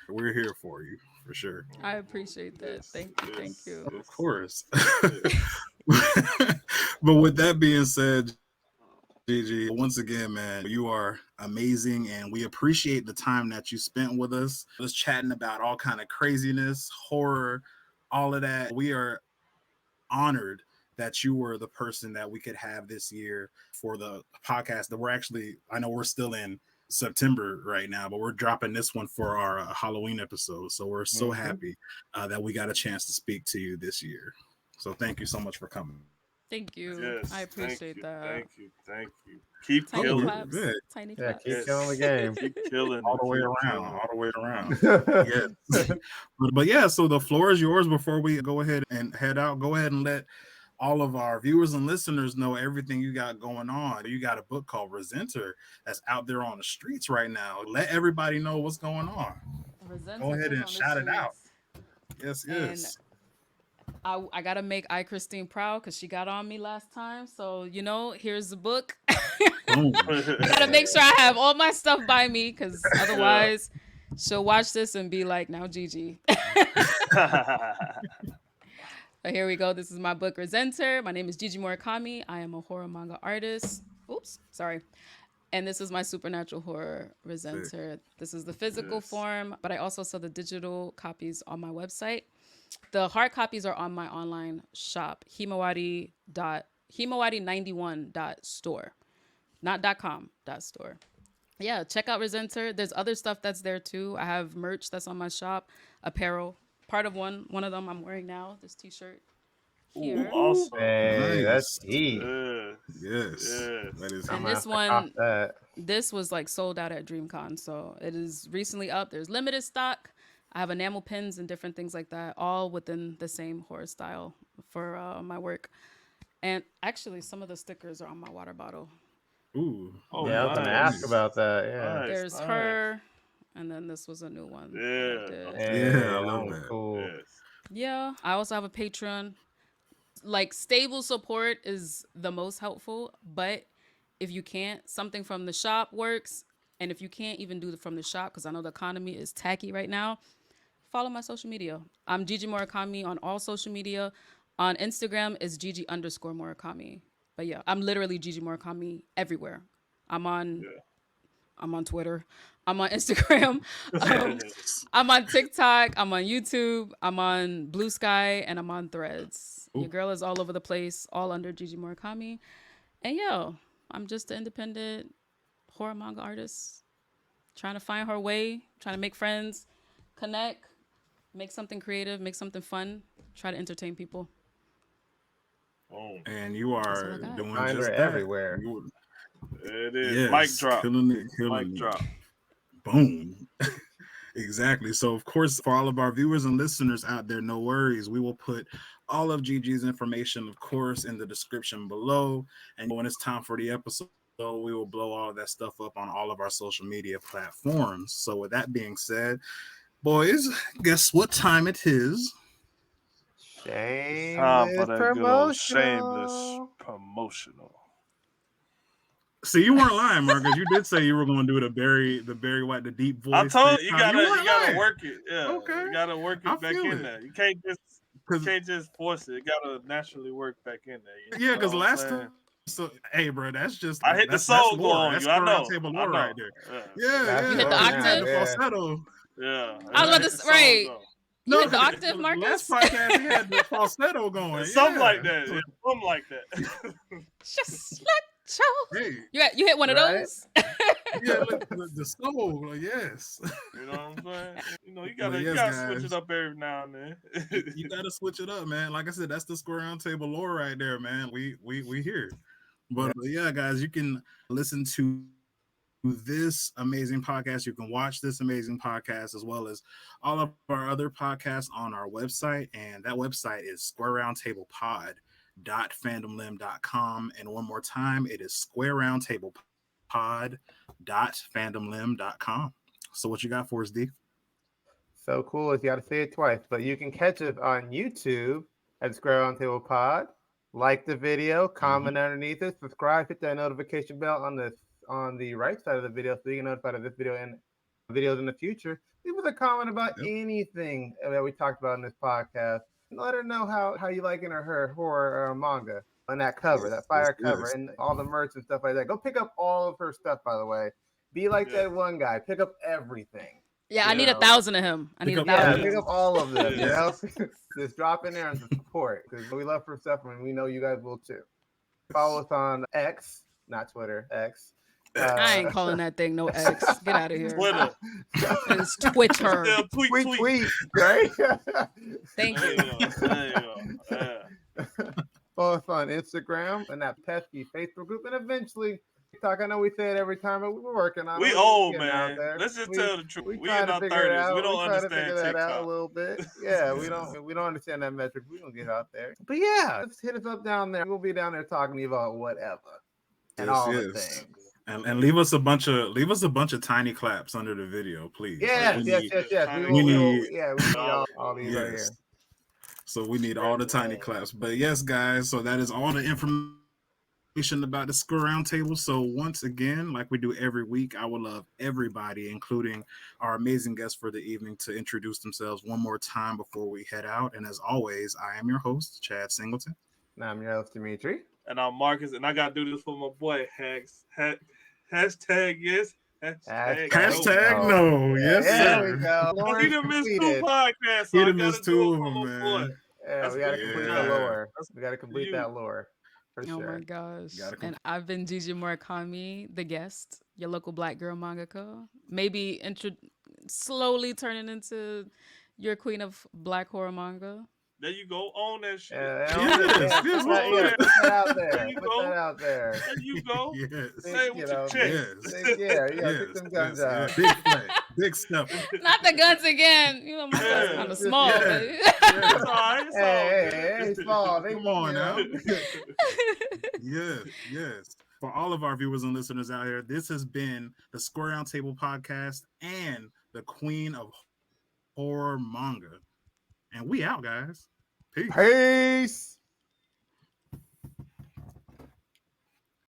we're here for you for sure. I appreciate that. Yes, Thank you, thank yes, you. Of yes, course. yes. But with that being said, Gigi, once again, man, you are amazing, and we appreciate the time that you spent with us, just chatting about all kind of craziness, horror, all of that. We are honored that you were the person that we could have this year for the podcast. That I know we're still in September right now, but we're dropping this one for our Halloween episode. So we're so happy that we got a chance to speak to you this year. So thank you so much for coming. Thank you. Yes, I thank appreciate you, that. thank you, thank you. Keep Tiny killing claps. it. Good. Tiny Yeah, claps. keep killing the game. Keep killing All it. the way Keep around, killing all the way around. Yeah. Yes. But yeah, so the floor is yours. Before we go ahead and head out, go ahead and let all of our viewers and listeners know everything you got going on. You got a book called Resenter that's out there on the streets right now. Let everybody know what's going on. Go Resenter ahead is and on the shout it out. streets. Yes, And yes. I gotta make Christine proud because she got on me last time. So here's the book. Boom. I gotta make sure I have all my stuff by me because Yeah. otherwise she'll watch this and be like, now Gigi. So here we go. This is my book, Resenter. My name is Gigi Murakami. I am a horror manga artist. Oops, sorry. And this is my supernatural horror, Resenter. This is the physical Yes. form, but I also sell the digital copies on my website. The hard copies are on my online shop, himawari91.store, not .com, .store. Yeah, check out Resenter. There's other stuff that's there too. I have merch that's on my shop, apparel. Part of one of them I'm wearing now, this t-shirt here. Ooh, awesome. Hey, that's Nice. heat. Yes. Yes. Yes. That is I'm And gonna this have to cop one, that. this was like sold out at DreamCon, so it is recently up. There's limited stock. I have enamel pins and different things like that, all within the same horror style for my work. And actually, some of the stickers are on my water bottle. Ooh. Oh, Yeah, I was gonna ask nice. about that. Yeah. Nice. There's nice. her, and then this was a new one. that I Yeah. did. Hey, Yeah, I that love one's that. cool. Yes. Yeah, I also have a Patreon. Like stable support is the most helpful, but if you can't, something from the shop works. And if you can't even do it from the shop, because I know the economy is tacky right now, follow my social media. I'm Gigi Murakami on all social media. On Instagram is Gigi_Murakami. But yeah, I'm literally Gigi Murakami everywhere. I'm on Yeah. I'm on Twitter. I'm on Instagram. Um, Yes. I'm on TikTok. I'm on YouTube. I'm on Blue Sky, and I'm on Threads. Your girl is all over the place, all under Gigi Murakami. And yo, I'm just an independent horror manga artist trying to find her way, trying to make friends, connect, make something creative, make something fun, try to entertain people. Boom. And you That's are what I got. doing Find just her that. everywhere. It is. Yes, Mic drop. killing Mic it. drop. Boom. Exactly. So, of course, for all of our viewers and listeners out there, no worries. We will put all of Gigi's information, of course, in the description below. And when it's time for the episode, we will blow all of that stuff up on all of our social media platforms. So, with that being said, boys, guess what time it is? It's time for Shameless that good old shameless promotional. promotional. See, you weren't lying, Marcus. You did say you were going to do the Barry White, the deep voice. I told thing. you, No, you weren't gotta lying. work it. Yeah, Okay. you gotta work I it back feel in it. there. You can't Because just force it. You gotta naturally work back in there. yeah, because know what I'm last saying? time, so hey, bro, that's just I hit the that's soul glow lore. on That's you. I Square Round know. Table I lore know. right there. Yeah. Yeah, That's You hit the because you had octave? the Yeah. falsetto. Yeah. I was about to hit the soul right. glow. You hit the 'cause octave, the Marcus? last podcast he had the falsetto going. Something like Yeah. that. Yeah, something like that. Just let Joe. Hey, You hit one of Right? those? yeah, look, the soul, yes. You know what I'm saying? You know, you But gotta yes, switch it guys. up every now and then. You gotta switch it up, man. Like I said, that's the Square Round Table lore right there, man. We here. But yeah, guys, you can listen to this amazing podcast. You can watch this amazing podcast as well as all of our other podcasts on our website. And that website is squareroundtablepod.fandomlim.com. And one more time, it is squareroundtablepod.fandomlim.com. So what you got for us, D? So cool is you got to say it twice, but you can catch us on YouTube at Square on Table Pod. Like the video, comment underneath it, subscribe, hit that notification bell on the right side of the video so you get notified of this video and videos in the future. Leave us a comment about anything that we talked about in this podcast. And let her know how you liking her horror or manga on that cover, that fire cover, and all the merch and stuff like that. Go pick up all of her stuff, by the way. Be like that one guy. Pick up everything. Yeah, I need 1,000 of him. I need 1,000. Pick up all of them. You know, just drop in there and support because we love her stuff and we know you guys will too. Follow us on X, not Twitter, X. I ain't calling that thing no X. Get out of here. Twitter. It's Twitter. Tweet, right? Thank you. Follow us on Instagram and that pesky Facebook group, and eventually TikTok. I know we say it every time, but we're working on it. We old, man. Let's just tell the truth. We in our 30s. We don't understand that TikTok. out a little bit. Yeah, we don't understand that metric. We don't get out there. But yeah, let's hit us up down there. We'll be down there talking to you about whatever and all the things. And leave us a bunch of tiny claps under the video, please. Yes. We need all these right here. So we need all the tiny claps. But yes, guys, so that is all the information about the Square Round Table. So once again, like we do every week, I would love everybody, including our amazing guests for the evening, to introduce themselves one more time before we head out. And as always, I am your host, Chad Singleton. And I'm your host, Dmitri. And I'm Marcus, and I got to do this for my boy, hashtag yes. Hashtag no. Yes, there sir. we go. He done missed 2 podcasts. He done missed 2 of them, man. Yeah, we got to complete the lore. We got to complete that lore. For sure. My gosh. And I've been Gigi Murakami, the guest, your local Black girl mangaka. Maybe slowly turning into your queen of Black horror manga. There you go. Own that shit. Put that out there. There you go. That out there. There you go. Yes. Say it with your chest. Get them guns out. Big play. Big step. Not the guns again. You know, my gun's kind of small. It's all right. Hey, small. Come on now. Yes. For all of our viewers and listeners out here, this has been the Square Round Table podcast and the Queen of Horror Manga. And we out, guys. Peace.